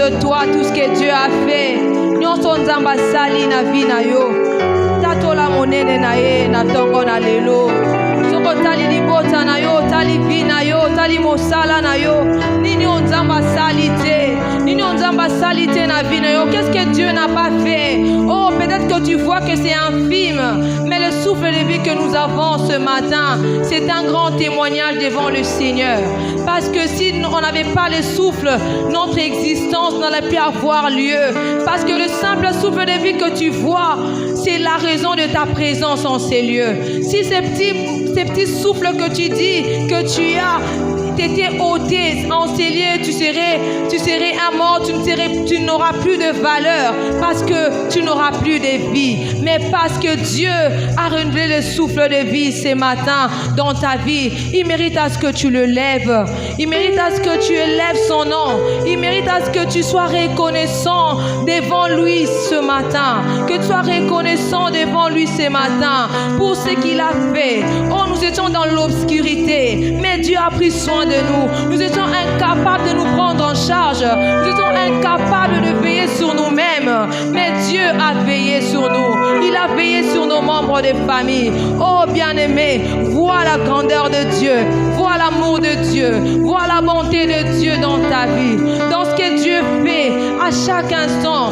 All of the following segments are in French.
de toi tout ce que Dieu a fait. Nyonso nzamba sali na vie na yo. Tatola monene na ye na tongo na lelo. Soko tali libota na yo, tali vie na yo, tali mosala na yo. Nini nzamba sali te. Nini nzamba sali te na vie na yo. Qu'est-ce que Dieu n'a pas fait? Oh, peut-être que tu vois que c'est infime, mais le souffle de vie que nous avons ce matin, c'est un grand témoignage devant le Seigneur. Parce que si on n'avait pas le souffle, notre existence n'aurait pu avoir lieu. Parce que le simple souffle de vie que tu vois, c'est la raison de ta présence en ces lieux. Si ces petits souffles que tu dis que tu as t'étais ôté en ces lieux, tu serais un mort, tu n'auras plus de valeur parce que tu n'auras plus de vie. Mais parce que Dieu a renouvelé le souffle de vie ce matin dans ta vie, il mérite à ce que tu le lèves. Il mérite à ce que tu élèves son nom. Il mérite à ce que tu sois reconnaissant devant lui ce matin. Que tu sois reconnaissant devant lui ce matin pour ce qu'il a fait. Oh, nous étions dans l'obscurité, mais Dieu a pris soin de nous. Nous étions incapables de nous prendre en charge. Nous étions incapables de veiller sur nous-mêmes. Mais Dieu a veillé sur nous. Il a veillé sur nos membres de famille. Oh bien-aimé, vois la grandeur de Dieu. Vois l'amour de Dieu. Vois la bonté de Dieu dans ta vie. Dans ce que Dieu fait à chaque instant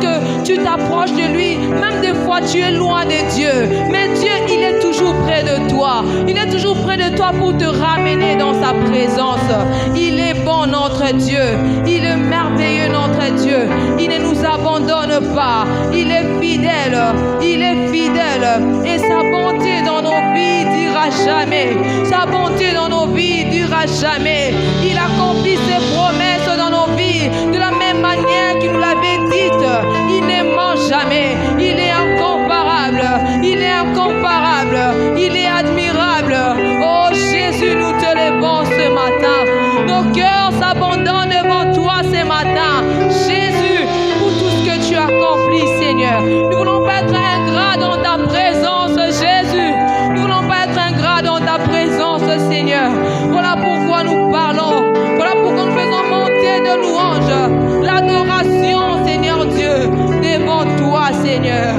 que tu t'approches de lui, même des fois tu es loin de Dieu. Mais Dieu, il est toujours près de toi. Il est toujours près de toi pour te ramener dans sa présence. Il est bon notre Dieu. Il est merveilleux notre Dieu. Il ne nous abandonne pas. Il est fidèle. Il est fidèle. Et sa bonté dans nos vies durera jamais. Sa bonté dans nos vies durera jamais. Il accomplit ses promesses dans nos vies de la même manière qu'il nous l'avait dite. Il ne ment jamais. Il est incomparable. Il est incomparable. Il est admirable. Oh Jésus, nous te levons ce matin. Nos cœurs s'abandonnent devant toi ce matin. Jésus, pour tout ce que tu as accompli, Seigneur. Nous ne voulons pas être ingrats dans ta présence, Jésus. Nous ne voulons pas être ingrats dans ta présence, Seigneur. Voilà pourquoi nous parlons. Voilà pourquoi nous faisons monter de louanges. L'adoration, Seigneur Dieu, devant toi, Seigneur.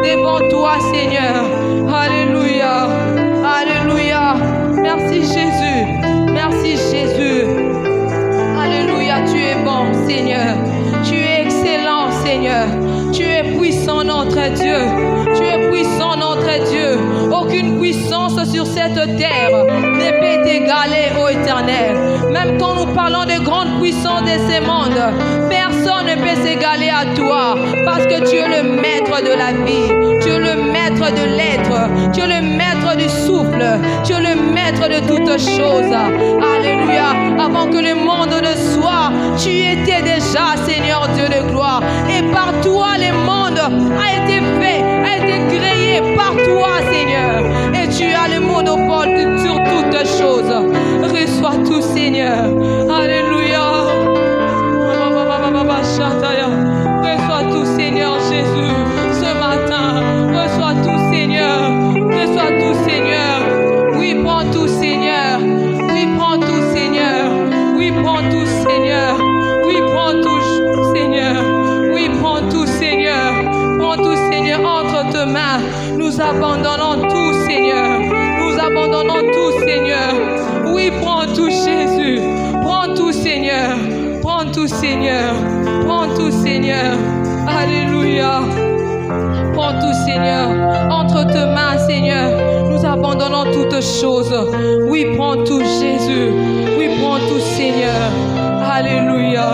Devant toi, Seigneur. Alléluia. Alléluia. Merci, Jésus. Merci, Jésus. Alléluia. Tu es bon, Seigneur. Tu es excellent, Seigneur. Tu es puissant, notre Dieu. Tu es puissant, notre Dieu. Aucune puissance sur cette terre ne peut t'égaler, ô Éternel. Même quand nous parlons de grandes puissances de ce monde, personne ne peut s'égaler à toi parce que tu es le maître de la vie. Tu es le maître de l'être. Tu es le maître du souffle. Tu es le maître de toutes choses. Alléluia. Avant que le monde ne soit, tu étais déjà, Seigneur Dieu de gloire. Et par toi, le monde a été fait, a été créé par toi, Seigneur. Et tu as le monopole sur toutes choses. Reçois tout, Seigneur. Alléluia. Reçois tout, Seigneur Jésus, ce matin. Reçois tout, Seigneur. Reçois tout, Seigneur. Oui, prends tout, Seigneur. Oui, prends tout, Seigneur. Oui, prends tout, Seigneur. Oui, prends tout, Seigneur. Oui, prends tout, Seigneur. Prends tout, Seigneur, entre tes mains. Nous abandonnons tout, Seigneur. Nous abandonnons tout, Seigneur. Oui, prends tout, Jésus. Prends tout, Seigneur. Prends tout, Seigneur. Prends tout, Seigneur. Alléluia. Prends tout, Seigneur. Entre tes mains, Seigneur, nous abandonnons toutes choses. Oui, prends tout, Jésus. Oui, prends tout, Seigneur. Alléluia.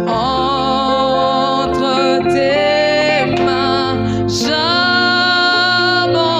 Entre tes mains, j'abandonne.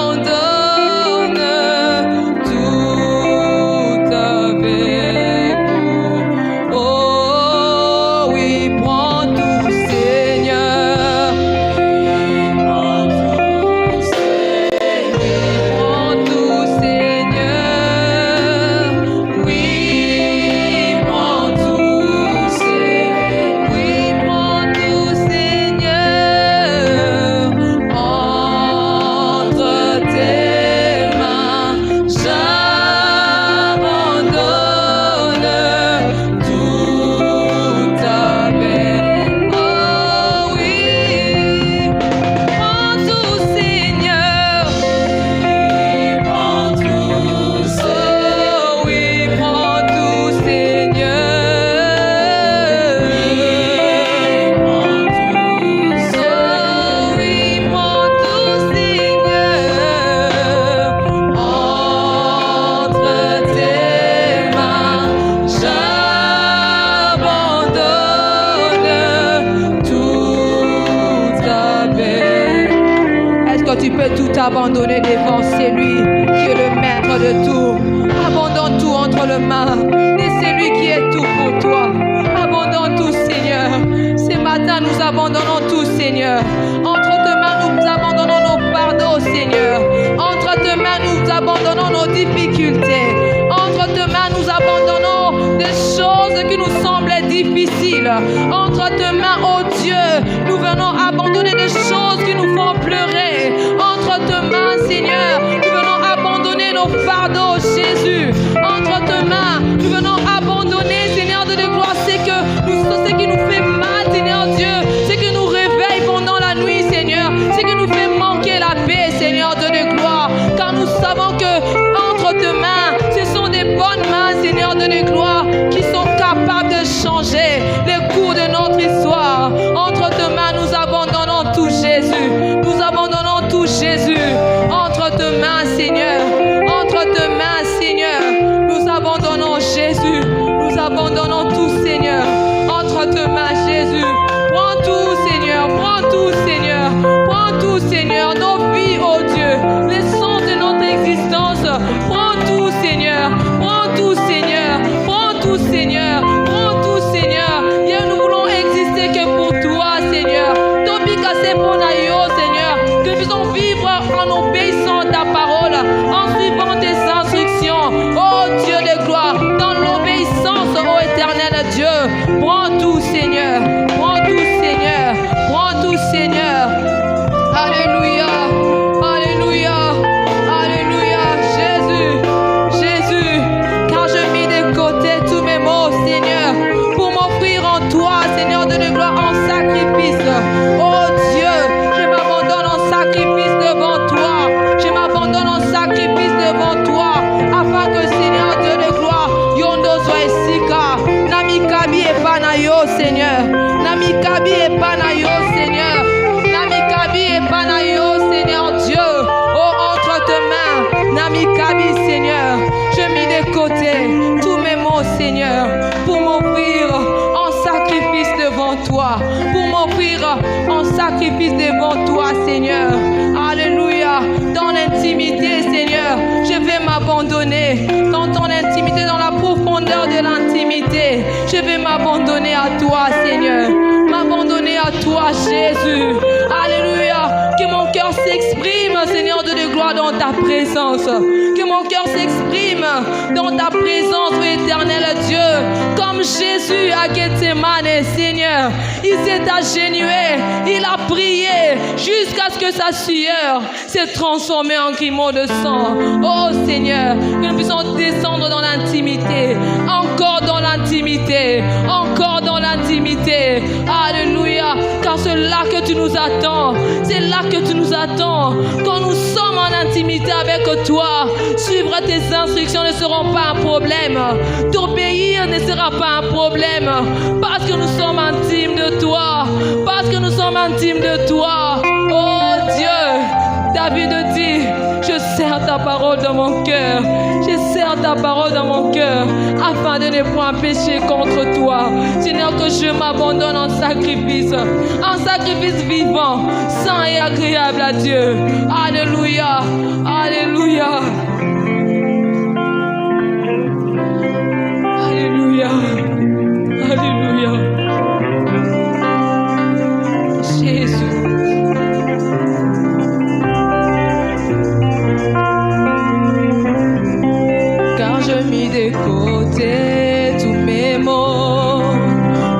t'abandonner devant celui qui est le maître de tout. Abandonne tout entre les mains de celui qui est tout pour toi. Abandonne tout, Seigneur. Ce matin, nous abandonnons tout, Seigneur. Entre tes mains, nous abandonnons nos fardeaux, Seigneur. Entre tes mains, nous abandonnons nos difficultés. Entre tes mains, nous abandonnons des choses qui nous semblent difficiles. Entre tes mains, oh Dieu, nous venons abandonner des choses qui nous font pleurer. Entre tes mains, Seigneur, nous venons abandonner nos fardeaux, Jésus. Entre tes mains, nous venons abandonner, Seigneur de gloire, ce qui nous fait mal, Seigneur Dieu, ce qui nous réveille pendant la nuit, Seigneur, ce qui nous fait manquer la paix, Seigneur de gloire, car nous savons que entre tes mains, ce sont des bonnes mains, Seigneur de gloire, qui sont capables de changer le cours de notre histoire. Entre tes mains, nous abandonnons tout, Jésus. Nous abandonnons tout, Jésus. Entre tes mains, Seigneur. Entre tes mains, Seigneur. Nous abandonnons, Jésus. Nous abandonnons tout, Seigneur. Entre tes mains, Jésus. Prends tout, Seigneur. Prends tout, Seigneur. Prends tout, Seigneur. Nos vies, oh Dieu. L'essence de notre existence. Prends tout, Seigneur. Prends tout, Seigneur. Prends tout, Seigneur. Prends tout, Seigneur. Dieu, nous voulons exister que pour toi, Seigneur. Seigneur. Que nous puissions vivre en obéissant à ta parole, en suivant tes instructions. Oh Dieu de gloire, dans l'obéissance, ô éternel Dieu. Prends tout, Seigneur. Prends tout, Seigneur. Prends tout, Seigneur. Alléluia. Alléluia. Alléluia. Jésus. Jésus. Car je mis de côté tous mes maux, Seigneur, pour m'offrir en toi, Seigneur de gloire, en sacrifice. Oh Dieu, je m'abandonne en sacrifice devant toi. Je m'abandonne en sacrifice devant toi, afin que, Seigneur Dieu de gloire, yondo soit esika. Namikabi et panayo, Seigneur. Namikabi et panayo, Seigneur. Namikabi et panayo, Seigneur Dieu. Oh, entre tes mains, Namikabi, Seigneur. Je mis de côté tous mes maux, Seigneur, pour m'offrir en sacrifice devant toi. Pour m'offrir en sacrifice devant toi, Seigneur. Alléluia. Dans l'intimité, Seigneur, je vais m'abandonner. Dans ton intimité, dans la profondeur de l'intimité, je vais m'abandonner à toi, Seigneur. M'abandonner à toi, Jésus. Alléluia. Que mon cœur s'exprime, Seigneur de gloire, dans ta présence. Que mon cœur s'exprime dans ta présence, ô éternel Dieu. Comme Jésus à Gethsemane, Seigneur. Il s'est agenouillé, il a prié jusqu'à ce que sa sueur s'est transformée en grumeau de sang. Oh Seigneur, que nous puissions descendre dans l'intimité, encore dans l'intimité, encore dans l'intimité. Alléluia, car c'est là que tu nous attends, c'est là que tu nous attends. Quand nous sommes en intimité avec toi, suivre tes instructions ne seront pas un problème. T'obéir ne sera pas un problème, parce que nous sommes intimes de toi, parce que nous sommes intimes de toi. Oh Dieu, David dit, je serre ta parole dans mon cœur, je serre ta parole dans mon cœur, afin de ne point pécher contre toi. Seigneur, que je m'abandonne en sacrifice vivant, saint et agréable à Dieu. Alléluia, alléluia. Alléluia, alléluia. Jésus. Car je mis de côté tous mes maux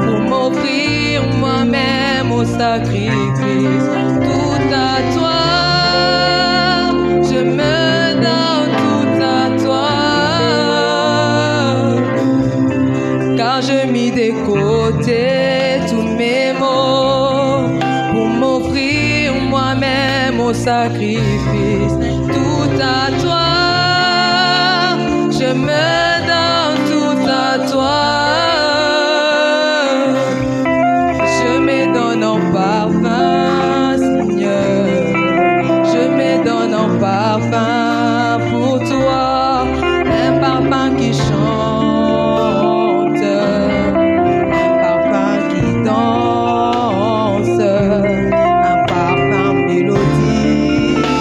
pour m'offrir moi-même au sacrifice. Tout à toi, je me donne tout à toi. Car je mis de côté tous mes maux pour m'offrir moi-même au sacrifice. Tout à toi, je me donne tout à toi. Je me donne en parfum, Seigneur. Je me donne en parfum pour toi. Un parfum qui chante, un parfum qui danse, un parfum mélodique.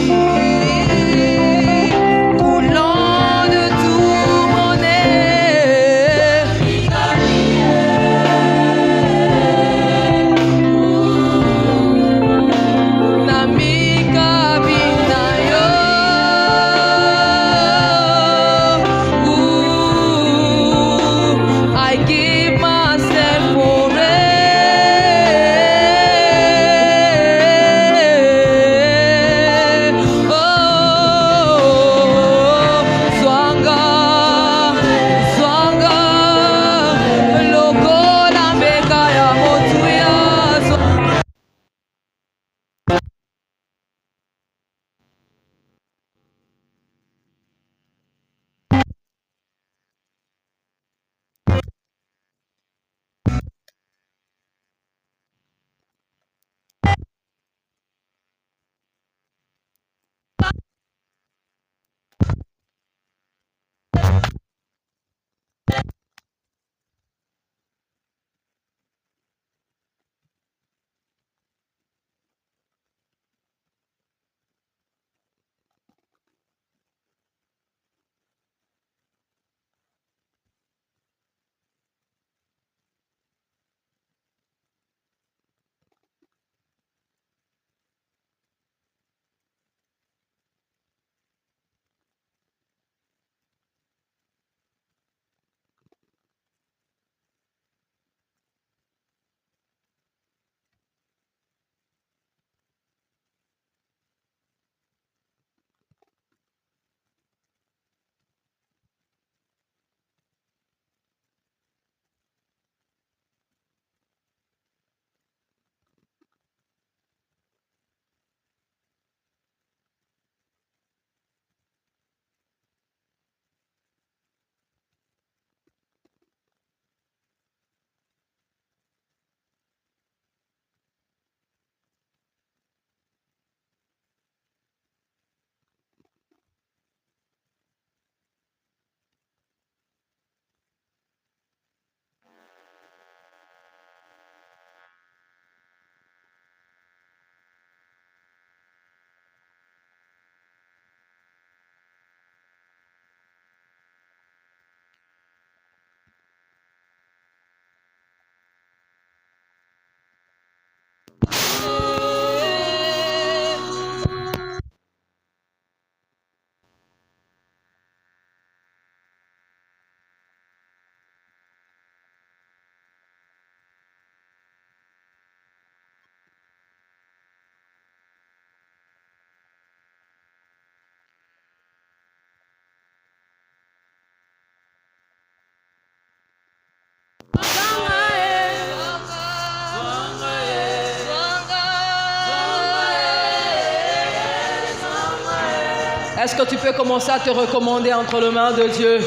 Est-ce que tu peux commencer à te recommander entre les mains de Dieu?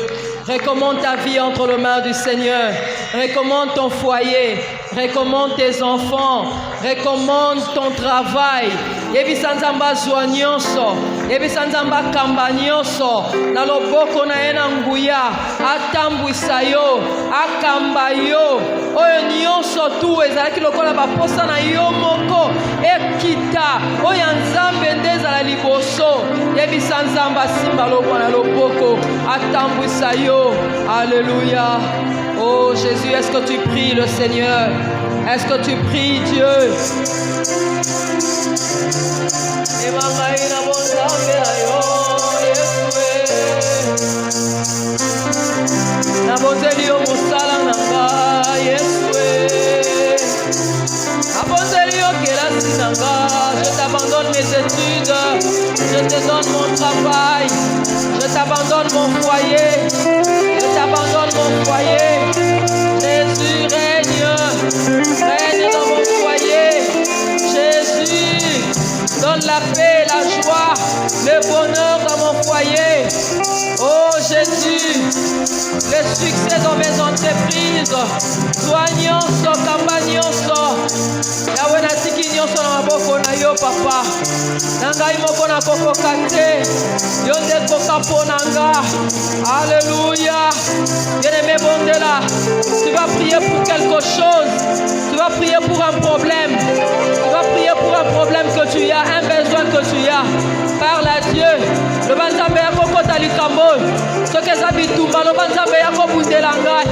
Recommande ta vie entre les mains du Seigneur. Recommande ton foyer. Recommande tes enfants. Recommande ton travail. Yebisa nzamba zwa nyonso. Yebisa nzamba kamba nyonso. Na loboko na ye na nguya. Atambwisa yo. Akamba yo. Oyo nyonso tu ezalaki lokola baposa na yo moko. Ekita. Oyo nzambe nde ezala liboso. Yebisa nzamba simba loboko na loboko. Atambwisa yo. Alléluia. Oh Jésus, est-ce que tu pries le Seigneur? Est-ce que tu pries Dieu? Je t'abandonne mes études, je te donne mon travail, je t'abandonne mon foyer, je t'abandonne mon foyer. Jésus règne dans mon foyer. Jésus donne la paix, la joie, le bonheur dans mon foyer. Oh Jésus, le succès dans mes entreprises. Soignons-so, campagnons-so. Yahweh natiki nyonso na maboko na yo papa. Nangai moko na kokokate. Yo nde kokapona. Alléluia. Bien-aimé Bondela, tu vas prier pour quelque chose. Tu vas prier pour un problème. Tu vas prier pour un problème que tu as, un besoin que tu as. Parle à Dieu. Le banzambe ya kokota likambo. Soki eza bitumba lo banzambe ya kobundela ngai.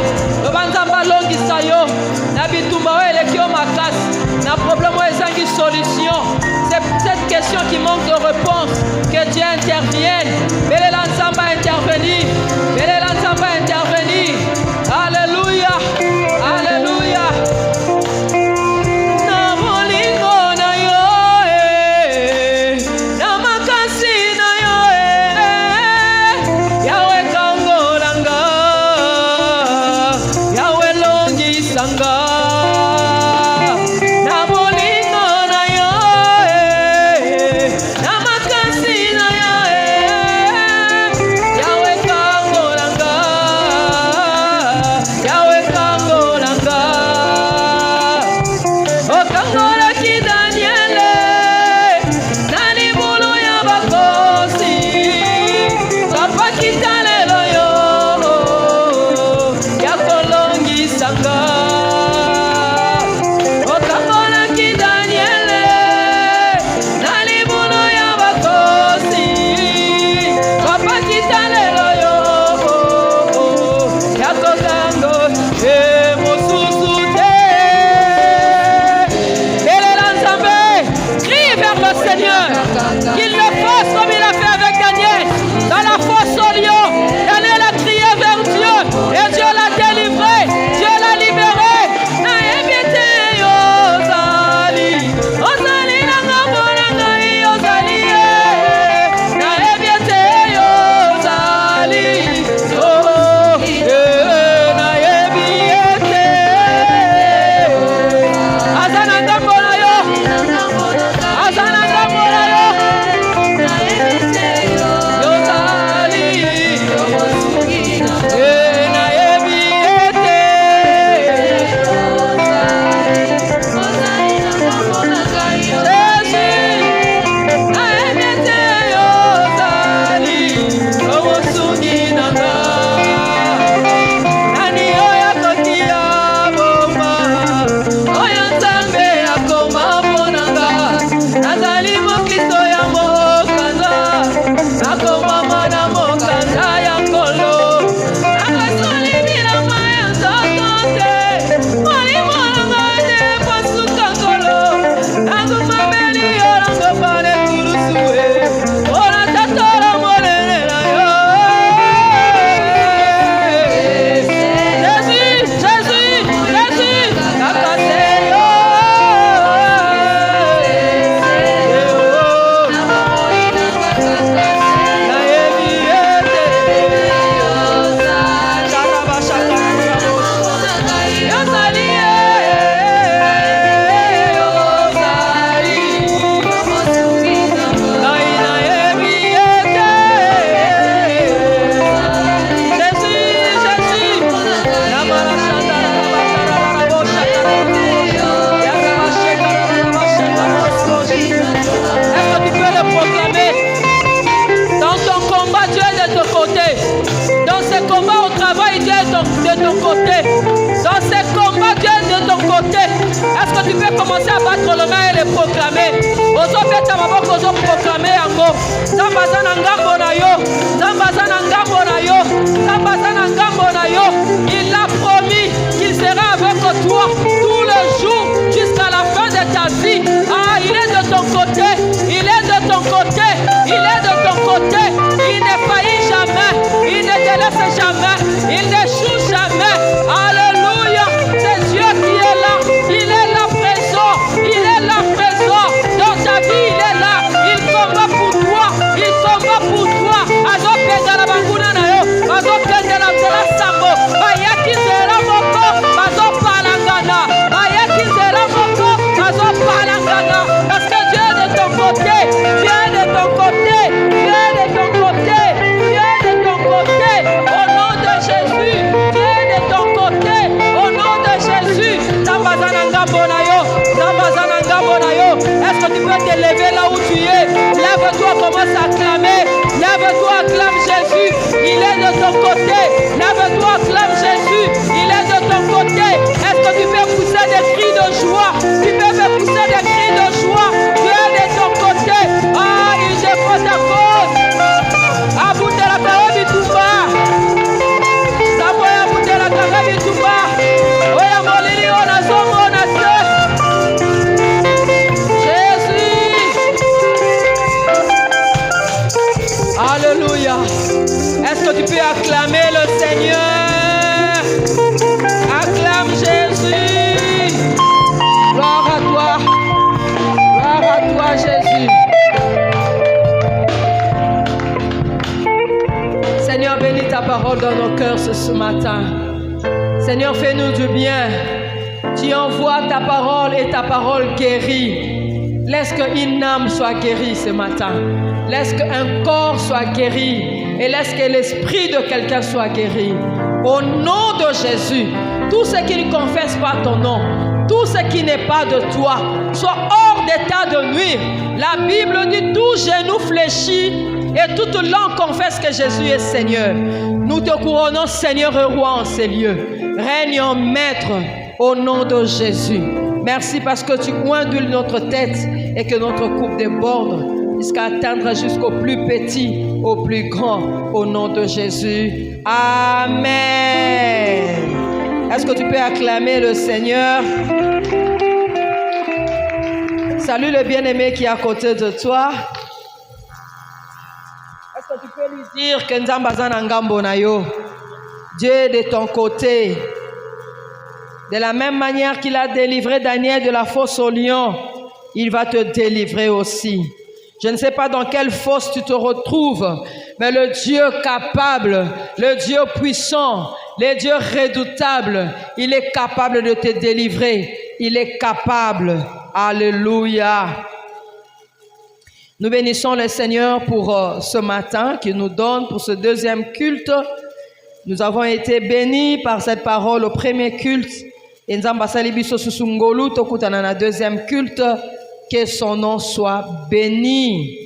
Le banzambe alongisa yo. Na bitumba oyo eleki yo makasi. Na problème oyo ezangi solution. C'est cette question qui manque de réponse. Que Dieu intervienne. Belela nzamba intervenir. Belela nzamba intervenir. Alléluia. Alléluia. de ton côté. Dans ces combats, Dieu est de ton côté. Est-ce que tu peux commencer à battre le main et les proclamer? Ozo beta maboko ozo proclamer encore. Zambazana ngambo na yo. Zambazana ngambo na yo. Zambazana ngambo na yo. Il a promis qu'il sera avec toi tout le jour jusqu'à la fin de ta vie. Ah, il est de ton côté. Il est de ton côté. Il est de ton côté. Il ne faillit jamais. Il ne te laisse jamais. Il n'échoue jamais. Alléluia. C'est Dieu qui est là. Il est là présent. Il est là présent. Dans ta vie, il est là. Il combat pour toi. Il combat pour toi. Azo penda la banguna na yo. Azo penda la tela sambo. Bayaki zera moko. Azo palangana. Bayaki zera moko. Azo palangana. Parce que Dieu est de ton côté. Dieu est de ton côté. Dieu est de ton côté. Dieu est de ton côté. Au nom de Jésus. Dieu est de ton côté. Au nom de Jésus. Zambazana ngambo na yo. Zambazana ngambo na yo. Est-ce que tu peux te lever là où tu es? Lève-toi, commence à clamer. Lève-toi, acclame Jésus. Il est de ton côté. Lève-toi, acclame Jésus. Il est de ton côté. Est-ce que tu peux pousser des cris de joie? Tu peux me pousser des cris de joie. Dieu est de ton côté. Ah, il défend ta cause. Aboute la carotte tout bas. Saboya aboute la carotte tout bas. Oya molili ona zomo ona se. Alléluia. Est-ce que tu peux acclamer le Seigneur? Acclame Jésus. Gloire à toi. Gloire à toi, Jésus. Seigneur, bénis ta parole dans nos cœurs ce matin. Seigneur, fais-nous du bien. Tu envoies ta parole et ta parole guérit. Laisse qu'une âme soit guérie ce matin. Laisse qu'un corps soit guéri. Et laisse que l'esprit de quelqu'un soit guéri. Au nom de Jésus, tout ce qui ne confesse pas ton nom, tout ce qui n'est pas de toi, soit hors d'état de nuire. La Bible dit tout genou fléchit et toute langue confesse que Jésus est Seigneur. Nous te couronnons Seigneur et Roi en ces lieux. Règne en maître au nom de Jésus. Merci parce que tu ondules notre tête et que notre coupe déborde jusqu'à atteindre jusqu'au plus petit, au plus grand, au nom de Jésus. Amen. Est-ce que tu peux acclamer le Seigneur? Salue le bien-aimé qui est à côté de toi. Est-ce que tu peux lui dire que Nzambazana ngambo na yo? Dieu est de ton côté. De la même manière qu'il a délivré Daniel de la fosse au lion, il va te délivrer aussi. Je ne sais pas dans quelle fosse tu te retrouves, mais le Dieu capable, le Dieu puissant, le Dieu redoutable, il est capable de te délivrer. Il est capable. Alléluia. Nous bénissons le Seigneur pour ce matin qu'il nous donne, pour ce deuxième culte. Nous avons été bénis par cette parole au premier culte. Et nous avons le deuxième culte. Que son nom soit béni.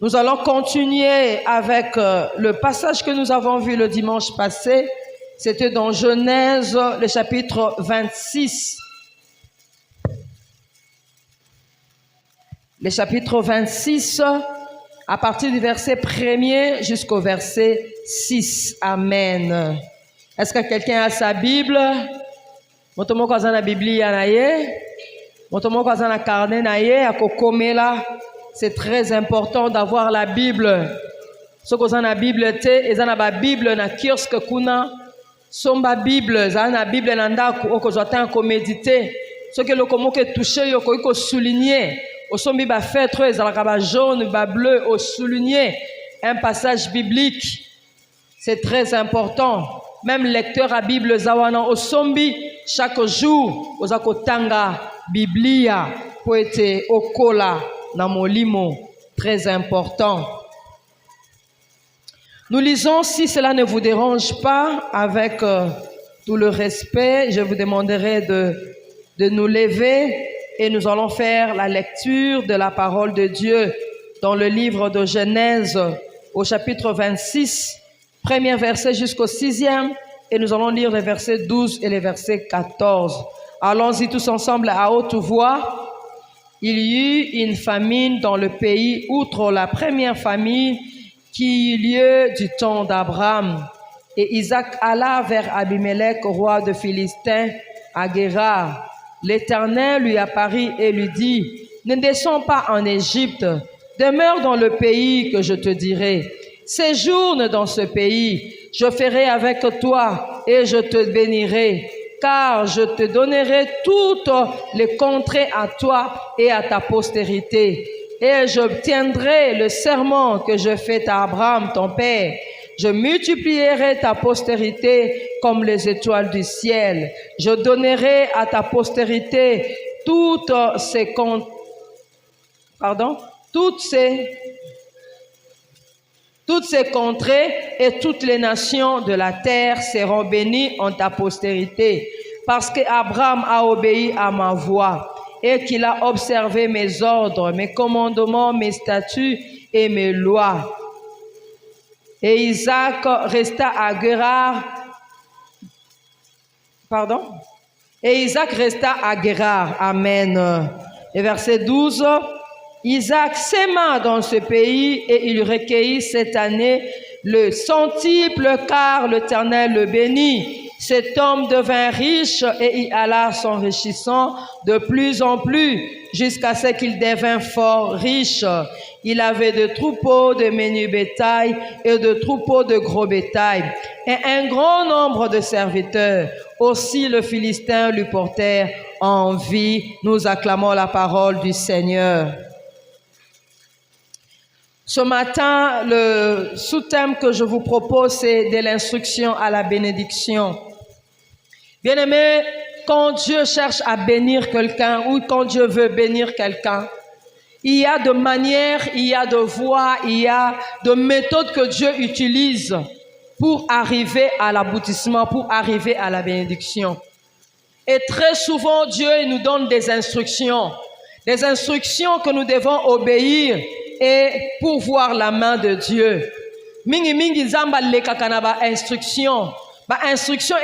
Nous allons continuer avec le passage que nous avons vu le dimanche passé. C'était dans Genèse, le chapitre 26. Le chapitre 26, à partir du verset 1er jusqu'au verset 6. Amen. Est-ce que quelqu'un a sa Bible? C'est très important d'avoir la Bible. Ce que vous avez la Bible, vous avez la Bible na kiosque kuna, somba Bible, vous avez la Bible nanda ko zotan ko méditer. Ce que le comment que toucher yo ko souligner. Au sombi ba fêtre ezalaka ba jaune, ba bleu, au souligner un passage biblique. C'est très important. Même lecteur à Bible zawana au sombi chaque jour aux akotanga Biblia poete okola na molimo, très important. Nous lisons, si cela ne vous dérange pas, avec tout le respect, je vous demanderai de nous lever et nous allons faire la lecture de la parole de Dieu dans le livre de Genèse au chapitre 26, premier verset jusqu'au 6e et nous allons lire les versets 12 et les versets 14. Allons-y tous ensemble à haute voix. Il y eut une famine dans le pays, outre la première famine qui eut lieu du temps d'Abraham. Et Isaac alla vers Abimelech, roi de Philistins, à Guérar. L'Éternel lui apparut et lui dit, « Ne descends pas en Égypte, demeure dans le pays que je te dirai. Séjourne dans ce pays, je ferai avec toi et je te bénirai. Car je te donnerai toutes les contrées à toi et à ta postérité. Et j'obtiendrai le serment que je fais à Abraham, ton père. Je multiplierai ta postérité comme les étoiles du ciel. Je donnerai à ta postérité toutes ces contrées et toutes les nations de la terre seront bénies en ta postérité, parce qu'Abraham a obéi à ma voix et qu'il a observé mes ordres, mes commandements, mes statuts et mes lois. Et Isaac resta à Guérar. Et Isaac resta à Guérar. Amen. Et verset 12. Isaac s'aima dans ce pays et il recueillit cette année le centuple, car l'Éternel le bénit. Cet homme devint riche et il alla s'enrichissant de plus en plus jusqu'à ce qu'il devint fort riche. Il avait de troupeaux de menu bétail et de troupeaux de gros bétail et un grand nombre de serviteurs. Aussi le Philistin lui portèrent envie. Nous acclamons la parole du Seigneur. Ce matin, le sous-thème que je vous propose, c'est de l'instruction à la bénédiction. Bien-aimés, quand Dieu cherche à bénir quelqu'un ou quand Dieu veut bénir quelqu'un, il y a de manières, il y a de voies, il y a de méthodes que Dieu utilise pour arriver à l'aboutissement, pour arriver à la bénédiction. Et très souvent, Dieu nous donne des instructions que nous devons obéir et pour voir la main de Dieu. Mingi zamba lekaka na ba instruction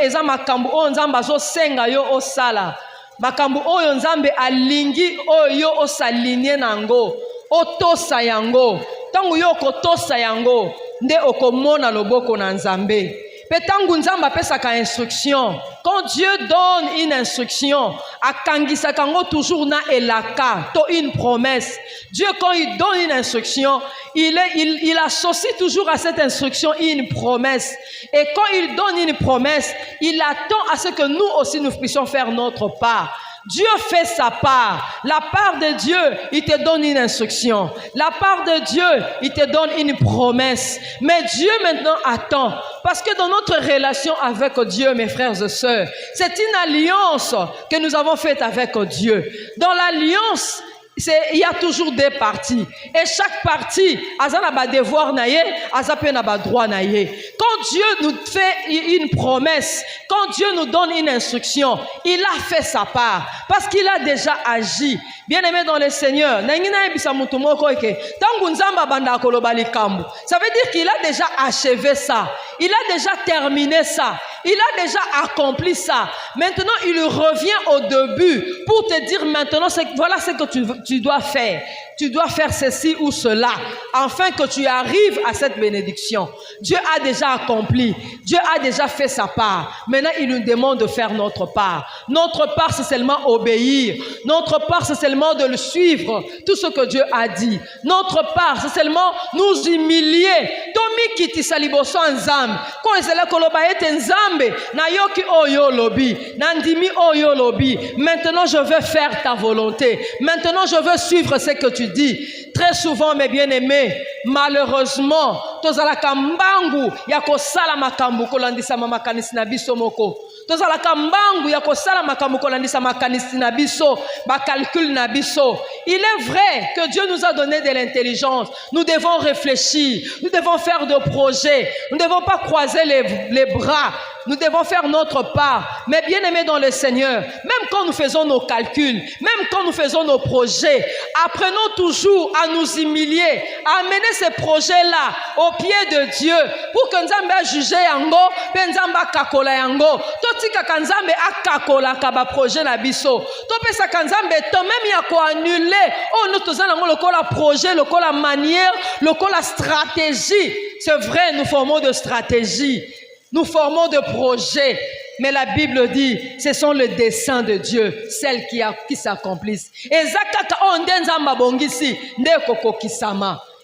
eza makambo oyo nzambe azosenga yo osala, makambo oyo nzambe alingi oyo osalinie nango otosa yango. Tangu yo kotosa yango nde okomona loboko na nzambe. Petangu nzamba pesaka instruction. Quand Dieu donne une instruction, akangisa kango toujours na elaka, to une promesse. Dieu quand il donne une instruction, il associe toujours à cette instruction une promesse. Et quand il donne une promesse, il attend à ce que nous aussi nous puissions faire notre part. Dieu fait sa part. La part de Dieu, il te donne une instruction. La part de Dieu, il te donne une promesse. Mais Dieu maintenant attend. Parce que dans notre relation avec Dieu, mes frères et sœurs, c'est une alliance que nous avons faite avec Dieu. Dans l'alliance, il y a toujours des parties. Et chaque partie a un devoir, a droit. Quand Dieu nous fait une promesse, quand Dieu nous donne une instruction, il a fait sa part. Parce qu'il a déjà agi. Bien-aimé dans le Seigneur, ça veut dire qu'il a déjà achevé ça. Il a déjà terminé ça. Il a déjà accompli ça. Maintenant, il revient au début pour te dire maintenant, voilà ce que tu dois faire. Tu dois faire ceci ou cela, afin que tu arrives à cette bénédiction. Dieu a déjà accompli. Dieu a déjà fait sa part. Maintenant, il nous demande de faire notre part. Notre part, c'est seulement obéir. Notre part, c'est seulement de le suivre. Tout ce que Dieu a dit. Notre part, c'est seulement nous humilier. Tomi kiti saliboso nzambe. Quand c'est là koloba ete nzambe, na yoki oyo lobi, nandimi oyo lobi. Maintenant, je veux faire ta volonté. Maintenant, je veux suivre ce que tu dis. Très souvent, mes bien-aimés, malheureusement, tozalaka mbangu ya kosala makambo kolandisa makanisi na biso moko. Tozalaka mbangu ya kosala makambo kolandisa makanisi na biso, ba calcul na biso. Il est vrai que Dieu nous a donné de l'intelligence. Nous devons réfléchir. Nous devons faire des projets. Nous ne devons pas croiser les bras. nous devons faire notre part. Mais bien aimés dans le Seigneur, même quand nous faisons nos calculs, même quand nous faisons nos projets, apprenons toujours à nous humilier, à amener ces projets-là au pied de Dieu pour que Nzambe juge yango, pe Nzambe akakola yango. Totika kanzambe akakola kaba projet na biso. Topesa kanzambe to même ya ko annuler. Oh nous tous yango lokola projet, lokola manière, lokola stratégie. C'est vrai, nous formons de stratégie, nous formons de projets. Mais la Bible dit, ce sont les desseins de Dieu, celles qui s'accomplissent.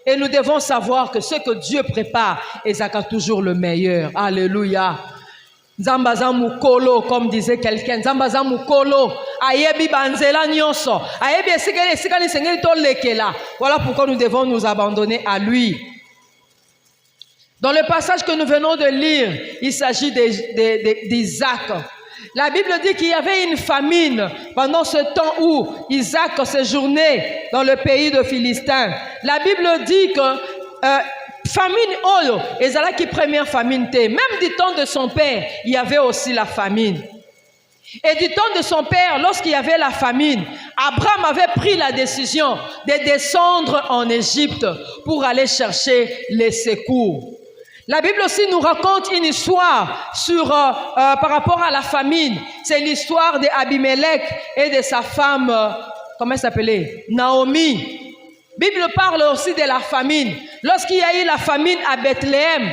Et nous devons savoir que ce que Dieu prépare, Ezaka toujours le meilleur. Alléluia. Zambaza mukolo, comme disait quelqu'un. Zambaza mukolo. Ayebi banzela nyonso. Ayebi esikali sengeli to lekela. Voilà pourquoi nous devons nous abandonner à lui. Dans le passage que nous venons de lire, il s'agit d'Isaac. La Bible dit qu'il y avait une famine pendant ce temps où Isaac séjournait dans le pays de Philistins. La Bible dit que famine oyo, ezala qui première famine té. Même du temps de son père, il y avait aussi la famine. Et du temps de son père, lorsqu'il y avait la famine, Abraham avait pris la décision de descendre en Égypte pour aller chercher les secours. La Bible aussi nous raconte une histoire par rapport à la famine. C'est l'histoire d'Abimelech et de sa femme, comment elle s'appelait? Naomi. La Bible parle aussi de la famine. Lorsqu'il y a eu la famine à Bethléem,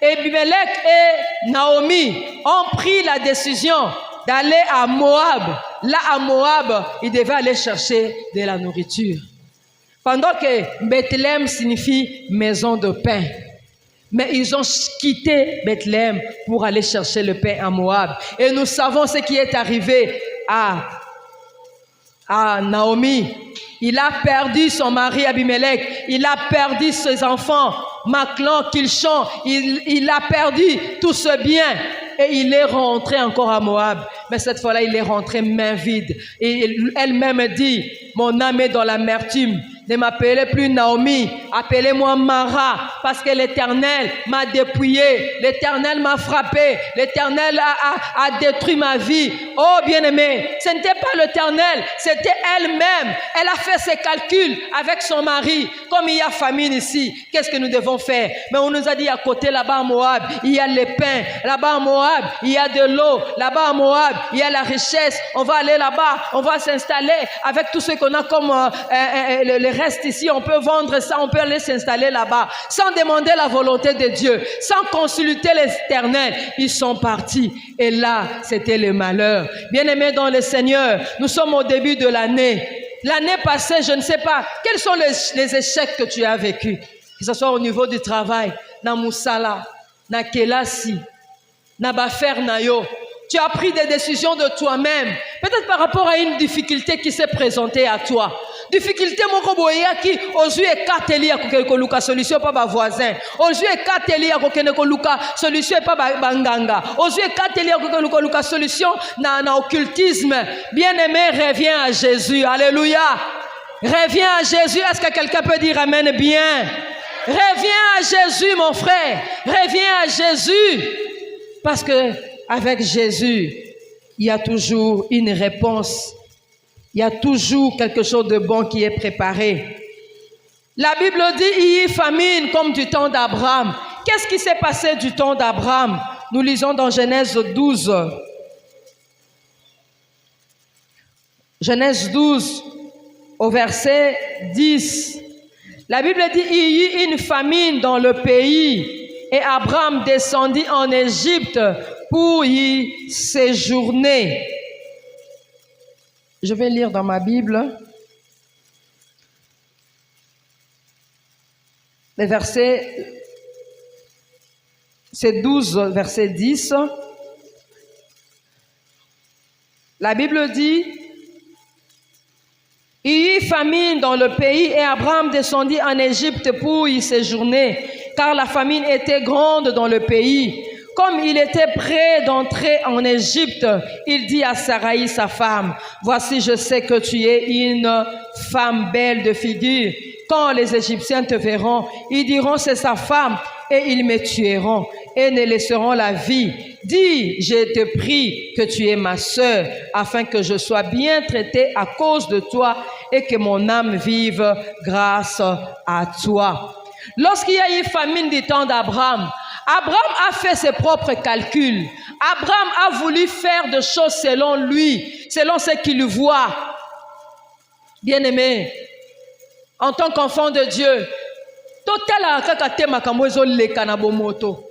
Abimelech et Naomi ont pris la décision d'aller à Moab. Là, à Moab, ils devaient aller chercher de la nourriture. Pendant que Bethléem signifie maison de pain. Mais ils ont quitté Bethléem pour aller chercher le pain à Moab. Et nous savons ce qui est arrivé à Naomi. Il a perdu son mari Abimelech. Il a perdu ses enfants, Machlon, Kilchon. Il a perdu tout ce bien. Et il est rentré encore à Moab. Mais cette fois-là, il est rentré main vide. Et elle-même dit, mon âme est dans l'amertume. Ne m'appelez plus Naomi, appelez-moi Mara, parce que l'Éternel m'a dépouillé, l'Éternel m'a frappé, l'Éternel a détruit ma vie. Oh bien-aimé, ce n'était pas l'Éternel, c'était elle-même. Elle a fait ses calculs avec son mari. Comme il y a famine ici, qu'est-ce que nous devons faire? Mais on nous a dit à côté, là-bas à Moab, il y a les pains. Là-bas à Moab, il y a de l'eau. Là-bas à Moab, il y a la richesse. On va aller là-bas, on va s'installer avec tout ce qu'on a comme les restes ici, on peut vendre ça, on peut aller s'installer là-bas, sans demander la volonté de Dieu, sans consulter l'Éternel. Ils sont partis. Et là, c'était le malheur. Bien-aimés dans le Seigneur, nous sommes au début de l'année. L'année passée, je ne sais pas, quels sont les échecs que tu as vécus? Que ce soit au niveau du travail, na Moussala, na Kelasi, na Bafer Nayo. Tu as pris des décisions de toi-même, peut-être par rapport à une difficulté qui s'est présentée à toi. Difficulté mokoboyaki, ozu ekateli ya kokoluka solution pa ba voisin. Ozu ekateli ya kokoluka solution pa banganga. Ozu ekateli ya kokoluka solution na occultisme. Bien-aimé, reviens à Jésus. Alléluia. Reviens à Jésus. Est-ce que quelqu'un peut dire amen bien? Reviens à Jésus, mon frère. Reviens à Jésus. Parce que avec Jésus, il y a toujours une réponse. Il y a toujours quelque chose de bon qui est préparé. La Bible dit il y a famine comme du temps d'Abraham. Qu'est-ce qui s'est passé du temps d'Abraham? Nous lisons dans Genèse 12. Genèse 12 au verset 10. La Bible dit il y eut une famine dans le pays et Abraham descendit en Égypte pour y séjourner. Je vais lire dans ma Bible les versets, c'est 12, verset 10. La Bible dit, il y eut famine dans le pays et Abraham descendit en Égypte pour y séjourner, car la famine était grande dans le pays. Comme il était prêt d'entrer en Égypte, il dit à Saraï, sa femme, « Voici, je sais que tu es une femme belle de figure. Quand les Égyptiens te verront, ils diront, c'est sa femme, et ils me tueront, et ne laisseront la vie dis, je te prie que tu es ma sœur, afin que je sois bien traité à cause de toi et que mon âme vive grâce à toi. Lorsqu'il y a eu famine du temps d'Abraham, Abraham a fait ses propres calculs. Abraham a voulu faire des choses selon lui, selon ce qu'il voit. Bien-aimé, en tant qu'enfant de Dieu, total akakate makambo ezoleka na bomoto.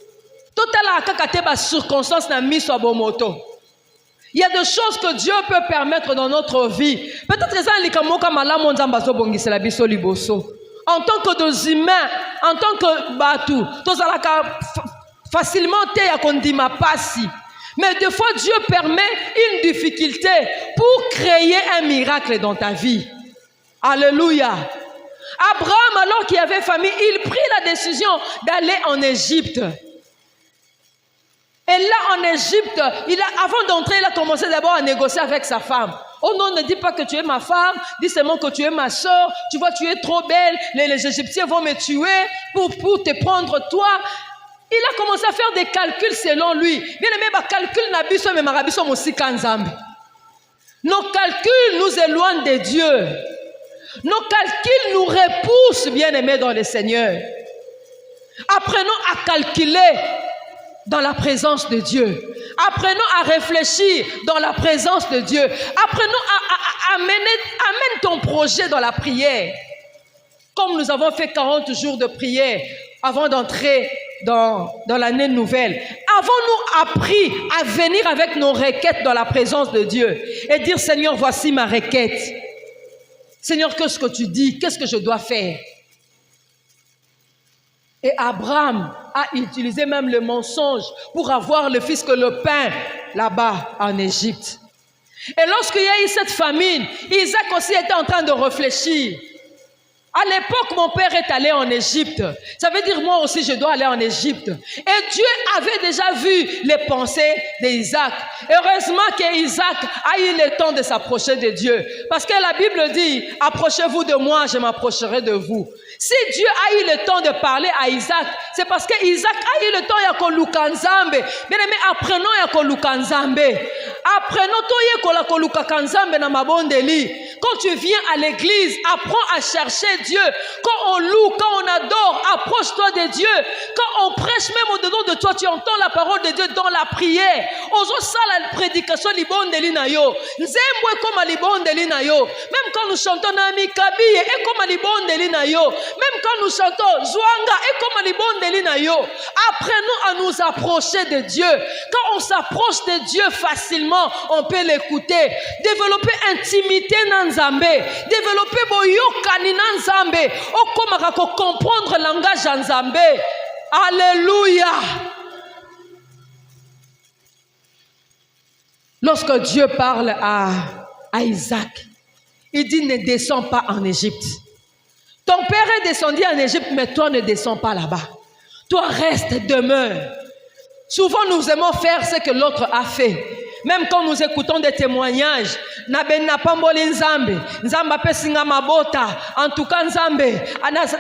Total akakate ba circonstance na miso bomoto. Il y a des choses que Dieu peut permettre dans notre vie. Peut-être que ça likamoka malamu nzamba zo bongisela biso liboso. En tant que des humains, en tant que batu, tozalaka facilement te ya kondima pasi. Mais des fois Dieu permet une difficulté pour créer un miracle dans ta vie. Alléluia. Abraham, alors qu'il avait famille, il prit la décision d'aller en Égypte. Et là, en Égypte, avant d'entrer, il a commencé d'abord à négocier avec sa femme. Oh non, ne dis pas que tu es ma femme, dis seulement que tu es ma soeur. Tu vois, tu es trop belle, les Égyptiens vont me tuer pour te prendre toi. Il a commencé à faire des calculs selon lui. Bien aimé, calcul nabiso mais marabiso mosika nzambe. Nos calculs nous éloignent de Dieu. Nos calculs nous repoussent, bien-aimés dans le Seigneur. Apprenons à calculer dans la présence de Dieu. Apprenons à réfléchir dans la présence de Dieu. Apprenons à amène ton projet dans la prière. Comme nous avons fait 40 jours de prière avant d'entrer dans l'année nouvelle. Avons-nous appris à venir avec nos requêtes dans la présence de Dieu et dire, Seigneur, voici ma requête. Seigneur, qu'est-ce que tu dis? Qu'est-ce que je dois faire? Et Abraham a utilisé même le mensonge pour avoir le fils que le pain là-bas en Égypte. Et lorsqu'il y a eu cette famine, Isaac aussi était en train de réfléchir. À l'époque, mon père est allé en Égypte. Ça veut dire moi aussi, je dois aller en Égypte. Et Dieu avait déjà vu les pensées d'Isaac. Heureusement qu'Isaac a eu le temps de s'approcher de Dieu. Parce que la Bible dit, approchez-vous de moi, je m'approcherai de vous. Si Dieu a eu le temps de parler à Isaac, c'est parce que Isaac a eu le temps ya koluka nzambe. Bien aimé, apprenons ya koluka nzambe. Apprenons toye kola koluka kanzambe na mabondeli. Quand tu viens à l'église, apprends à chercher Dieu. Quand on loue, quand on adore, approche-toi de Dieu. Quand on prêche même au-dedans de toi, tu entends la parole de Dieu dans la prière. Ozo sala prédication libondeli na yo. Nzembwe comme libondeli na yo. Même quand nous chantons Nami Kabiye, et comme libondeli na yo. Même quand nous chantons Zwanga, et comme libondeli na yo. Apprenons à nous approcher de Dieu. Quand on s'approche de Dieu facilement, on peut l'écouter. Développer intimité dans Nzambe. Développer boyokani dans Nzambe. Okomaka ko comprendre langage en Nzambe. Alléluia. Lorsque Dieu parle à Isaac, il dit ne descends pas en Égypte. Ton père est descendu en Égypte, mais toi ne descends pas là-bas. Toi reste, demeure. Souvent nous aimons faire ce que l'autre a fait. Même quand nous écoutons des témoignages, en tout cas Nzambe,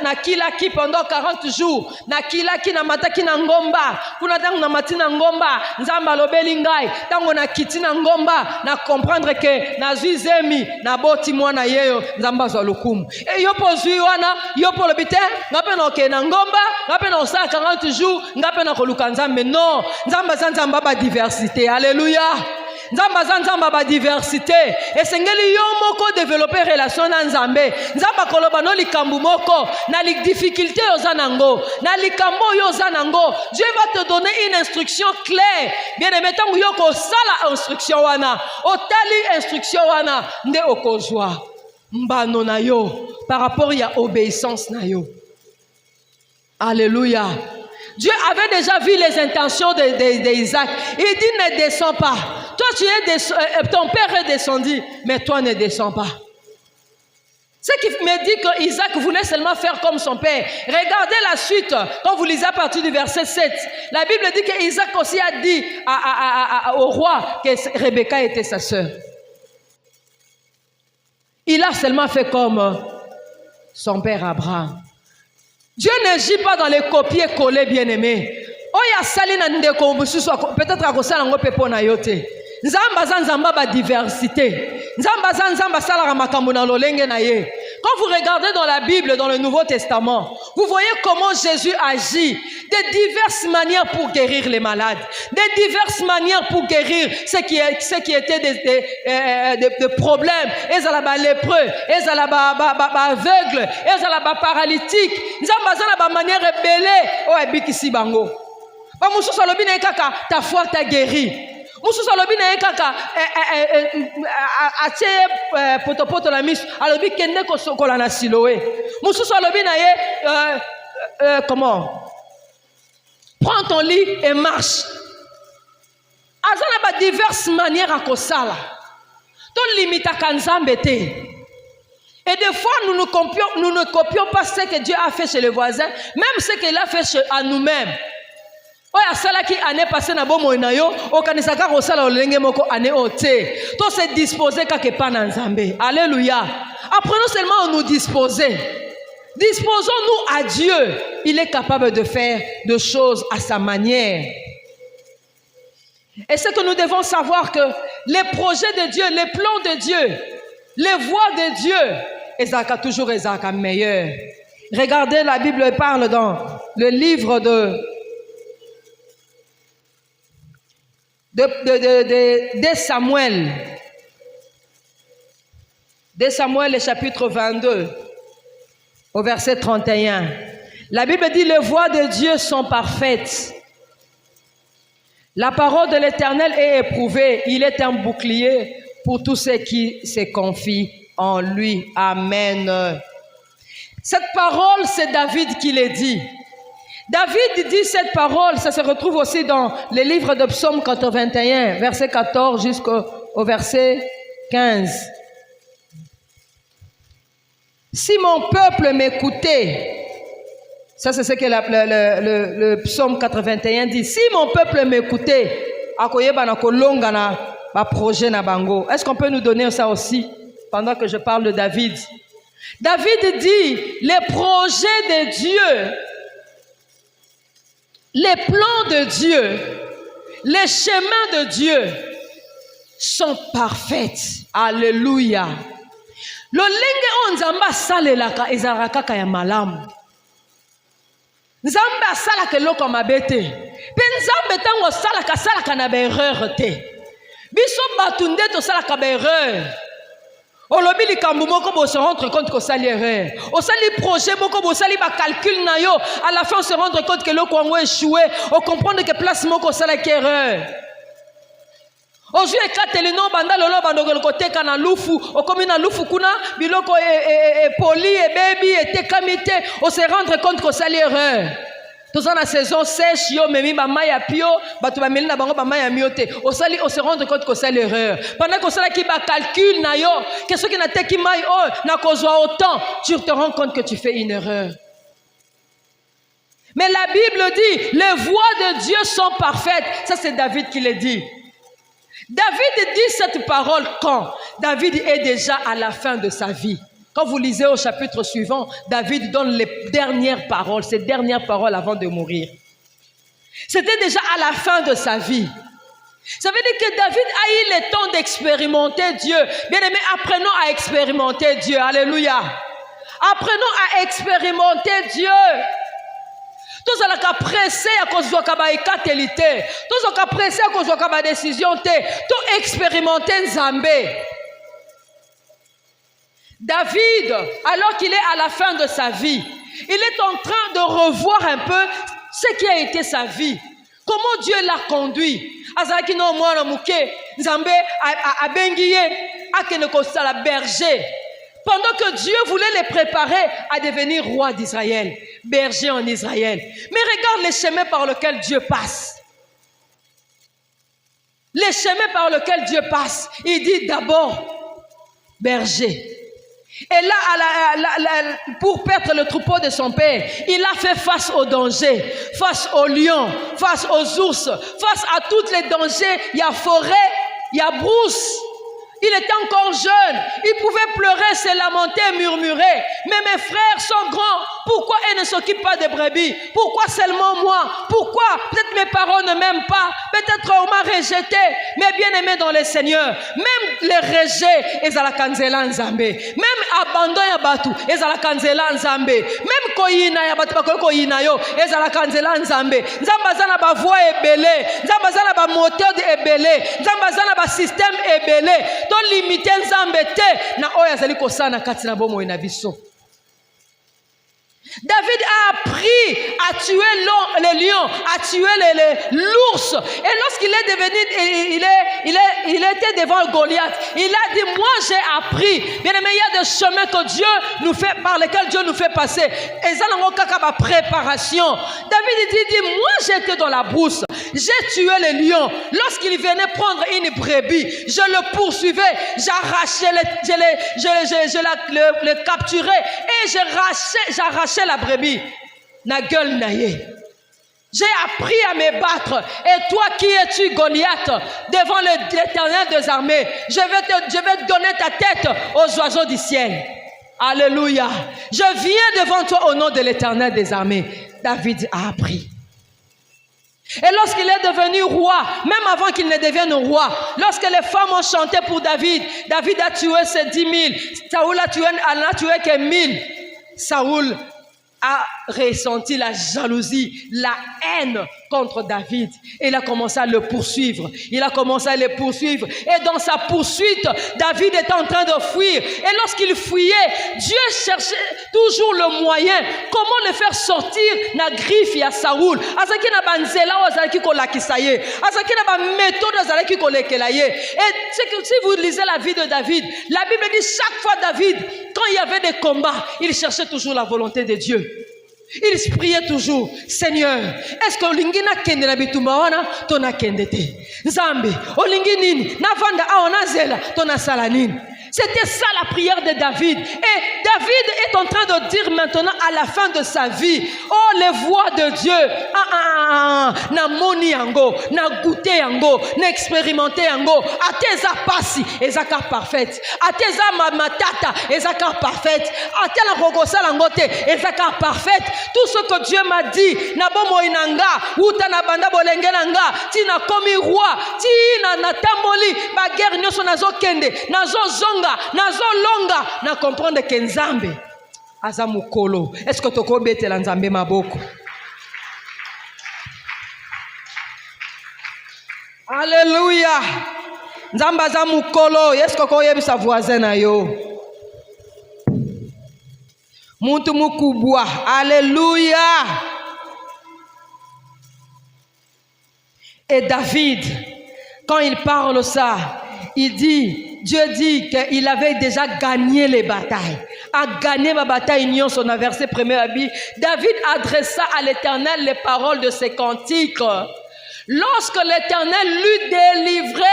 na kila ki pendant 40 jours, na kila ki na mataki na ngomba, kuna tango na matina ngomba, Nzamba lobeli ngai, tango na kiti na ngomba, na comprendre que na zui zemi, na boti mwana yeyo, Nzamba zwa lukumu. E yopo zui wana, yopo lobite, ngape na oke na ngomba, ngape na osa 40 jours, ngape na koluka Nzambe. Non, Nzamba ba diversité. Alléluia. Nzamba ba diversité. Et sengeli yo moko développer relation na Nzambe. Nzamba koloba no likambu moko na li difficulté yo zanango, na likambo yo zanango. Dieu va te donner une instruction claire. Bien aimé tangu yo ko sala instruction wana, otali instruction wana nde okozwa mbano na yo par rapport ya obéissance na yo. Alléluia. Dieu avait déjà vu les intentions d'Isaac. Il dit ne descends pas. Toi ton père est descendu, mais toi ne descends pas. Ce qui me dit que Isaac voulait seulement faire comme son père. Regardez la suite, quand vous lisez à partir du verset 7. La Bible dit que Isaac aussi a dit au roi que Rebecca était sa sœur. Il a seulement fait comme son père Abraham. Dieu n'agit pas dans les copier-coller, bien-aimés. oya sali na ndeko mususu peut-être akosala ngo pepo na yote. Nzamba za nzamba ba diversité. Nzamba za nzamba sala makambo na lolenge na ye. Quand vous regardez dans la Bible, dans le Nouveau Testament, vous voyez comment Jésus agit de diverses manières pour guérir les malades, de diverses manières pour guérir ceux qui étaient des problèmes. Ils allaient ba lépreux, ils allaient ba aveugles, ils allaient ba paralytiques. Nzamba za na ba manière rebelle o ebikisi bango. Ba mususu alobi na kaka ta foi t'a guéri. Mususu alobi na kaka atie potopoto la misu alobi kende ko sokola na Siloé. Mususu alobi na ye comment? Prends ton lit et marche. Azana ba diverses manières à kosala. Ton limite à Nzambe te. Et des fois nous ne copions pas ce que Dieu a fait chez les voisins, même ce qu'il a fait à nous-mêmes. Oya sala ki année passée na bomo na yo okanisaka ko sala olenge moko année ote to se disposer quelque part na Nzambe. Alléluia. Apprenons seulement à nous disposer. Disposons-nous à Dieu. Il est capable de faire des choses à sa manière. Et c'est que nous devons savoir que les projets de Dieu, les plans de Dieu, les voies de Dieu, Ezaka toujours Ezaka meilleur. Regardez, la Bible parle dans le livre de Samuel. De Samuel, le chapitre 22, au verset 31. La Bible dit, les voies de Dieu sont parfaites. La parole de l'Éternel est éprouvée. Il est un bouclier pour tous ceux qui se confient en lui. Amen. Cette parole, c'est David qui l'a dit. David dit cette parole, ça se retrouve aussi dans le livre de Psaume 81, verset 14 jusqu'au verset 15. Si mon peuple m'écoutait, ça c'est ce que le Psaume 81 dit, si mon peuple m'écoutait, est-ce qu'on peut nous donner ça aussi pendant que je parle de David? David dit, les projets de Dieu, les plans de Dieu, les chemins de Dieu sont parfaits. Alléluia. Lolenge on nzamba salelaka ezalaka kaka ya malamu. Nzamba asalaka eloko mabe te. Pe nzambe tango salaka na erreur te. Biso batu nde tosalaka ba erreur. Olobi likambo moko bo se rendre compte que ça l'erreur. Au sali projet moko bo sali ba calcul na yo, à la fin on se rendre compte que le Congo échoué, on comprendre que place moko sala ki erreur. Aujourd'hui kateli no banda lolo bando le côté kana lufu, o komi na lufu kuna biloko e poli e baby e tekamite, on se rendre compte que ça l'erreur. Tous dans la saison sèche, yo memi ba maya pio, ba tu ba meli na bango ba maya miote. On se rendre compte que c'est l'erreur. Pendant que cela qui ba calcul na yo, que ce qui na te ki mai oh na kozwa autant, tu te rends compte que tu fais une erreur. Mais la Bible dit, les voies de Dieu sont parfaites. Ça c'est David qui le dit. David dit cette parole quand David est déjà à la fin de sa vie. Quand vous lisez au chapitre suivant, David donne les dernières paroles, ses dernières paroles avant de mourir. C'était déjà à la fin de sa vie. Ça veut dire que David a eu le temps d'expérimenter Dieu. Bien aimé, apprenons à expérimenter Dieu. Alléluia. Apprenons à expérimenter Dieu. Tous les cas pressés à cause de la écatelité. Tous les cas pressés à cause de la décision. Tout expérimenter Nzambé. David, alors qu'il est à la fin de sa vie, il est en train de revoir un peu ce qui a été sa vie. Comment Dieu l'a conduit. Azaki no mwana muke, Nzambe a bengiye, akene kosala berger. Pendant que Dieu voulait les préparer à devenir roi d'Israël, berger en Israël. Mais regarde les chemins par lesquels Dieu passe. Les chemins par lesquels Dieu passe. Il dit d'abord berger. Et là, pour perdre le troupeau de son père, il a fait face aux dangers, face aux lions, face aux ours, face à tous les dangers. Il y a forêt, il y a brousse. Il était encore jeune. Il pouvait pleurer, se lamenter, murmurer. Mais mes frères sont grands. Pourquoi ils ne s'occupent pas des brebis? Pourquoi seulement moi? Pourquoi? Peut-être mes parents ne m'aiment pas. Peut-être on m'a rejeté. Mais bien aimé dans le Seigneur. Même les rejets, ils ont la kanzela nzambe. Même abandon ya batu, ils ont la kanzela nzambe. Même koyina ya batu bakolo koyina yo, ils ont la kanzela nzambe. Nzambazana ba voix ebele, nzambazana ba moteur ebele, nzambazana ba système ebele. Donc limiter nzambe te na oyo azali kosana kati na bomo na biso. David a appris à tuer les lions, à tuer l'ours. Et lorsqu'il est devenu, il était devant Goliath. Il a dit, moi j'ai appris. Bien aimé, il y a des chemins que Dieu nous fait, par lesquels Dieu nous fait passer. Et ça, c'est ma préparation. David dit, moi j'étais dans la brousse. J'ai tué les lions. Lorsqu'il venait prendre une brebis, je le poursuivais. J'arrachais, je le capturais. Et j'arrachais la brebis. Na gueule naïe. J'ai appris à me battre. Et toi qui es-tu, Goliath, devant l'Éternel des armées, je vais te donner ta tête aux oiseaux du ciel. Alléluia. Je viens devant toi au nom de l'Éternel des armées. David a appris. Et lorsqu'il est devenu roi, même avant qu'il ne devienne roi, lorsque les femmes ont chanté pour David, David a tué ses 10 000. Saoul n'a tué que 1000. Saoul a ressenti la jalousie, la haine contre David. Et il a commencé à le poursuivre. Il a commencé à le poursuivre. Et dans sa poursuite, David était en train de fuir. Et lorsqu'il fuyait, Dieu cherchait toujours le moyen. Comment le faire sortir na griffe à Saoul. Azaki na banzela ozalaki kolakisaye. Azaki na ba méthode ozalaki kolekelaye. Et si vous lisez la vie de David, la Bible dit chaque fois David, quand il y avait des combats, il cherchait toujours la volonté de Dieu. Il priait toujours, Seigneur, est-ce que olingi na kende na bitumba wana tona kende te? Nzambe, olingi nini? Na vanda aona zela tona sala nini? C'était ça la prière de David. Et David est en train de dire maintenant à la fin de sa vie, oh les voix de Dieu, na moni yango, na goûter yango, na expérimenter yango, ateza pasi, ezaka parfaite, ateza matata, ezaka parfaite, atela kokosa langote, ezaka parfaite. Tout ce que Dieu m'a dit, na bomo inanga, uta na banda bolenge nanga, ti na komi roi, ti na tamoli, ba guerre nyoso nazo kende, nazo zonga, nazo longa, na comprendre que Nzambe aza mukolo. Est-ce que toko betela Nzambe maboko? Alléluia. Nzambe aza mukolo. Est-ce que koyebisa voisin na yo? Muntu mukubwa. Alléluia. Et David, quand il parle ça, il dit, Dieu dit qu'il avait déjà gagné les batailles. A gagné ma bataille, on a versé premier habit. David adressa à l'Éternel les paroles de ses cantiques. Lorsque l'Éternel l'eut délivré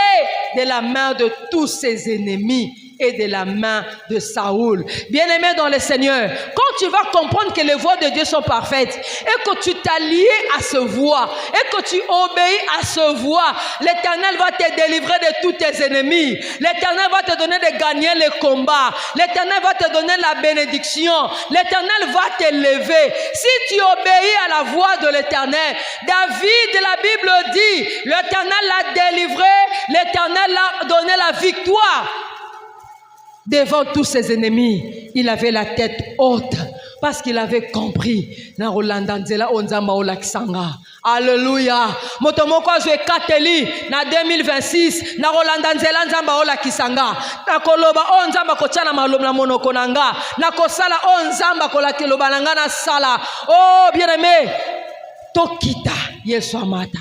de la main de tous ses ennemis et de la main de Saoul. Bien-aimé dans le Seigneur, quand tu vas comprendre que les voies de Dieu sont parfaites et que tu t'allies à ce voie et que tu obéis à ce voie, l'Éternel va te délivrer de tous tes ennemis. L'Éternel va te donner de gagner les combats. L'Éternel va te donner la bénédiction. L'Éternel va t'élever. Si tu obéis à la voix de l'Éternel, David, la Bible dit, l'Éternel l'a délivré, l'Éternel l'a donné la victoire. Devant tous ses ennemis, il avait la tête haute parce qu'il avait compris. Alléluia. Motomoko azwe kateli na 2026 na Rolanda nzela nzamba ola kisanga. Na koloba o nzamba kochana malomla monoko nanga. Na kosala o nzamba kola kiloba nanga na sala. Oh bien-aimé, tokita Yesu amata.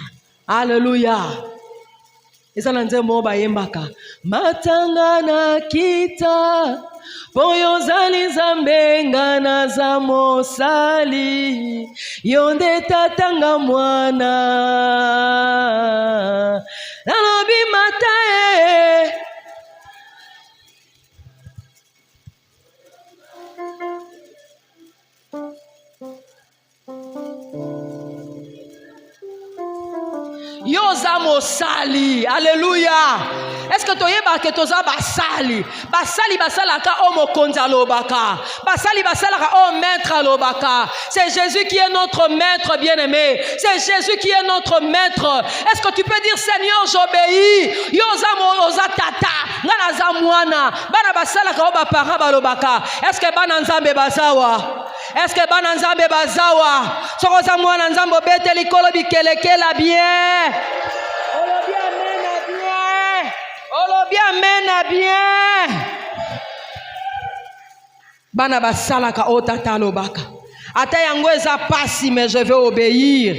Alléluia. Ezana nzembo bayembaka matanga na kita poyo zali zambe ngana za mosali yonde tatanga mwana nalobi matae Yoza mosali. Alléluia. Est-ce que tu as que toza basali? Basali basalaka o mokonza lobaka. Basali basalaka o maître lobaka. C'est Jésus qui est notre maître bien-aimé. C'est Jésus qui est notre maître. Est-ce que tu peux dire Seigneur, j'obéis? Yoza moza tata. Ngana za mwana. Bana basalaka o bapara balobaka. Est-ce que bana nzambe bazawa? Est-ce que bana nzambe bazawa? Sokoza mwana nzambe bete likolo bikelekela bien. Olobi amen à bien. Olobi amen à bien. Bana basalaka o tata lobaka. Ata yango eza pasi mais je vais obéir.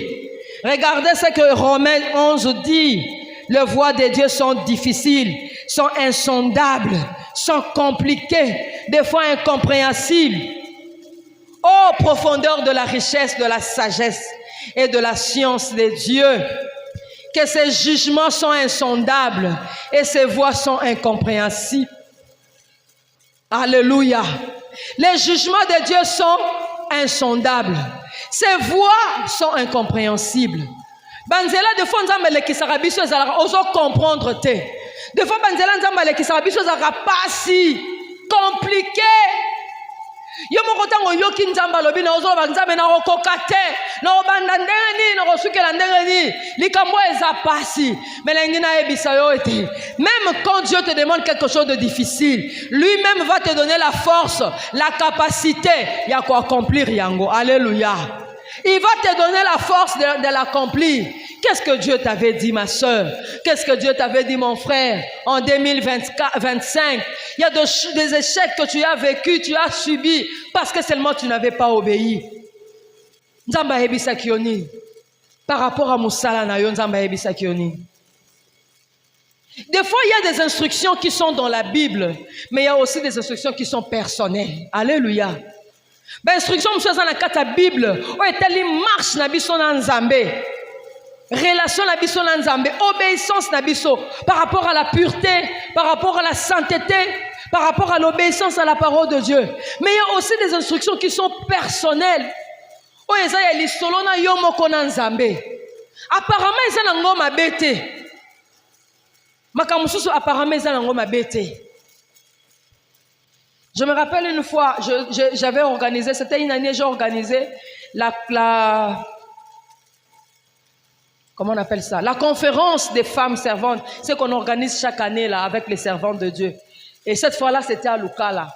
Regardez ce que Romains 11 dit. Les voies de Dieu sont difficiles, sont insondables, sont compliquées, des fois incompréhensibles. Ô profondeur de la richesse, de la sagesse et de la science de Dieu, que ses jugements sont insondables et ses voies sont incompréhensibles. Alléluia. Les jugements de Dieu sont insondables. Ses voies sont incompréhensibles. Banzela de fois nzambe lekisaka biso ezalaka ozo comprendre te. De fois banzela nzambe lekisaka biso ezalaka pasi compliqué. Yo moko tango yoki nzamba lobi na ozo ba nzambe na okoka te. Na obanda ndenge ni na kosukela ndenge ni likambo eza pasi. Melengi na ebisa yo ete. Même quand Dieu te demande quelque chose de difficile, lui-même va te donner la force, la capacité ya ko accomplir yango. Alléluia. Il va te donner la force de l'accomplir. Qu'est-ce que Dieu t'avait dit, ma soeur? Qu'est-ce que Dieu t'avait dit, mon frère? En 2025, il y a des échecs que tu as vécus, tu as subis, parce que seulement tu n'avais pas obéi. Nzamba hebisa kioni. Par rapport à Moussala na yo, Nzamba hebisa kioni. Des fois, il y a des instructions qui sont dans la Bible, mais il y a aussi des instructions qui sont personnelles. Alléluia. Ben instruction monsieur dans la Bible, o etali marche na biso na Nzambe. Relation na biso na Nzambe, obéissance na biso par rapport à la pureté, par rapport à la sainteté, par rapport à l'obéissance à la parole de Dieu. Mais il y a aussi des instructions qui sont personnelles. O eza ya lisolo na yo moko na Nzambe. Apparemment eza na ngoma bete. Makamususu apparemment eza na ngoma bete. Je me rappelle une fois, j'avais organisé, c'était une année, j'ai organisé comment on appelle ça? La conférence des femmes servantes. C'est qu'on organise chaque année là avec les servantes de Dieu. Et cette fois-là, c'était à Lukala.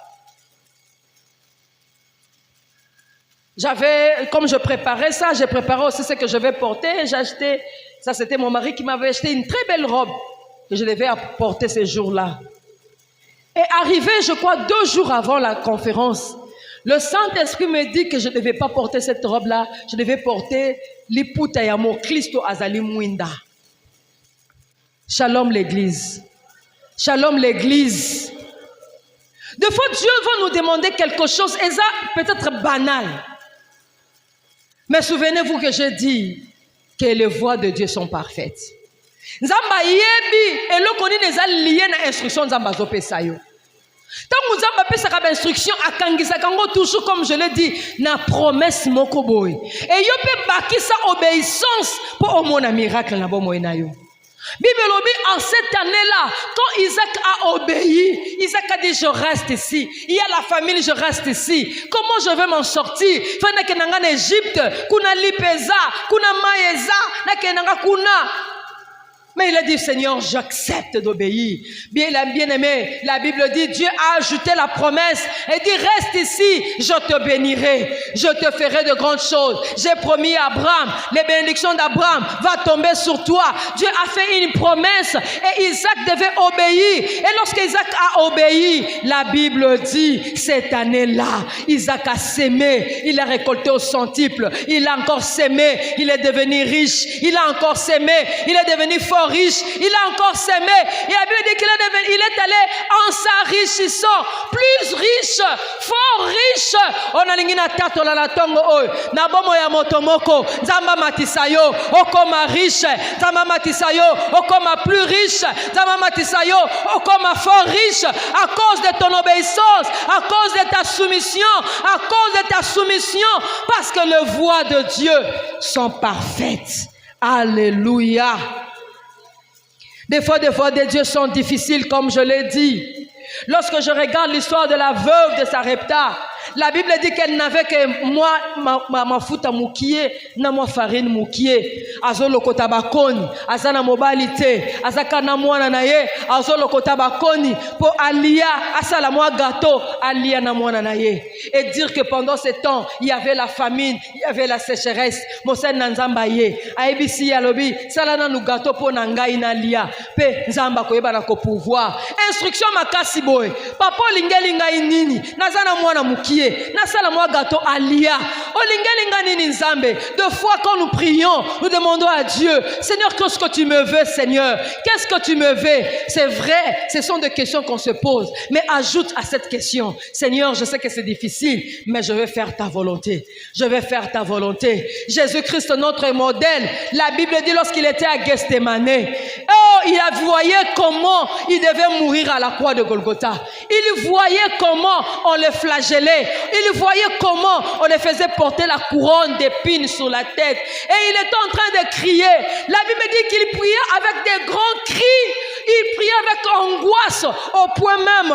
Comme je préparais ça, j'ai préparé aussi ce que je vais porter. J'ai acheté, ça c'était mon mari qui m'avait acheté une très belle robe que je devais porter ces jours-là. Et arrivé, je crois, 2 jours avant la conférence, le Saint-Esprit me dit que je ne devais pas porter cette robe-là, je devais porter l'Iputa Yamo Christo Azali Mwinda. Shalom l'Église. Shalom l'Église. Des fois, Dieu va nous demander quelque chose, et ça peut-être banal. Mais souvenez-vous que j'ai dit que les voies de Dieu sont parfaites. Nzamba yebi eloko nini eza lié na instruction nzamba zopesa yo. Tant nzamba pesa ka instruction akangisa kango toujours comme je l'ai dit na promesse moko boy. Et yo pe bakisa obéissance pour omona miracle na bomoy na yo. Bible lobi en cette année-là, quand Isaac a obéi, Isaac a dit je reste ici. Il y a la famille, je reste ici. Comment je vais m'en sortir? Fana kenanga en Égypte, kuna lipeza, kuna maeza, na kenanga kuna. Mais il a dit, Seigneur, j'accepte d'obéir. Bien aimé, la Bible dit, Dieu a ajouté la promesse et dit, reste ici, je te bénirai, je te ferai de grandes choses. J'ai promis à Abraham, les bénédictions d'Abraham vont tomber sur toi. Dieu a fait une promesse et Isaac devait obéir. Et lorsque Isaac a obéi, la Bible dit, cette année-là, Isaac a sémé, il a récolté au centuple, il a encore sémé, il est devenu riche, il a encore sémé, il est devenu fort riche, il a encore sémé. Et la Bible dit qu'il est allé en s'enrichissant, plus riche, fort riche. On a l'ingina tato la tongo oi. Nabomo ya motomoko, zamba matisayo, okoma riche, zamba matisayo, okoma plus riche, zamba matisayo, okoma fort riche, à cause de ton obéissance, à cause de ta soumission, à cause de ta soumission, parce que les voies de Dieu sont parfaites. Alléluia. Des fois, des dieux sont difficiles, comme je l'ai dit. Lorsque je regarde l'histoire de la veuve de Sarepta, la Bible dit qu'elle n'avait que moi, ma futa moukié, na moi farine moukié. Azolo kotabakoni, azana mobilité, azaka na mwana na ye, azolo kotabakoni, pour alia, asala moi gâteau, alia na mwana na ye. Et dire que pendant ce temps, il y avait la famine, il y avait la sécheresse. Mosen nanzamba ye, aibisi yalobi, salana nu gâteau pour nangai na lia, pe nzamba koyeba na ko pouvoir. Instruction makasi boy, papa lingeli ngai nini, nazana mwana moukié. Nasala moi gâteau alia. Deux fois quand nous prions, nous demandons à Dieu, Seigneur, qu'est-ce que tu me veux, Seigneur? Qu'est-ce que tu me veux? C'est vrai, ce sont des questions qu'on se pose. Mais ajoute à cette question, Seigneur, je sais que c'est difficile, mais je vais faire ta volonté. Je vais faire ta volonté. Jésus-Christ, notre modèle, la Bible dit lorsqu'il était à Gethsémane, oh, il a voyé comment il devait mourir à la croix de Golgotha. Il voyait comment on le flagellait. Il voyait comment on le faisait porter la couronne d'épines sur la tête. Et il était en train de crier. La Bible dit qu'il priait avec des grands cris. Il priait avec angoisse au point même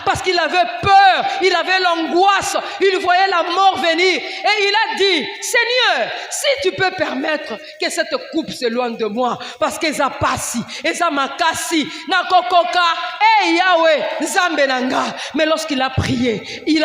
parce qu'il avait peur, il avait l'angoisse, il voyait la mort venir. Et il a dit, Seigneur, si tu peux permettre que cette coupe s'éloigne de moi, parce que ça passe, et ça m'a cassé, et Yahweh, Zambenanga. Mais lorsqu'il a prié, il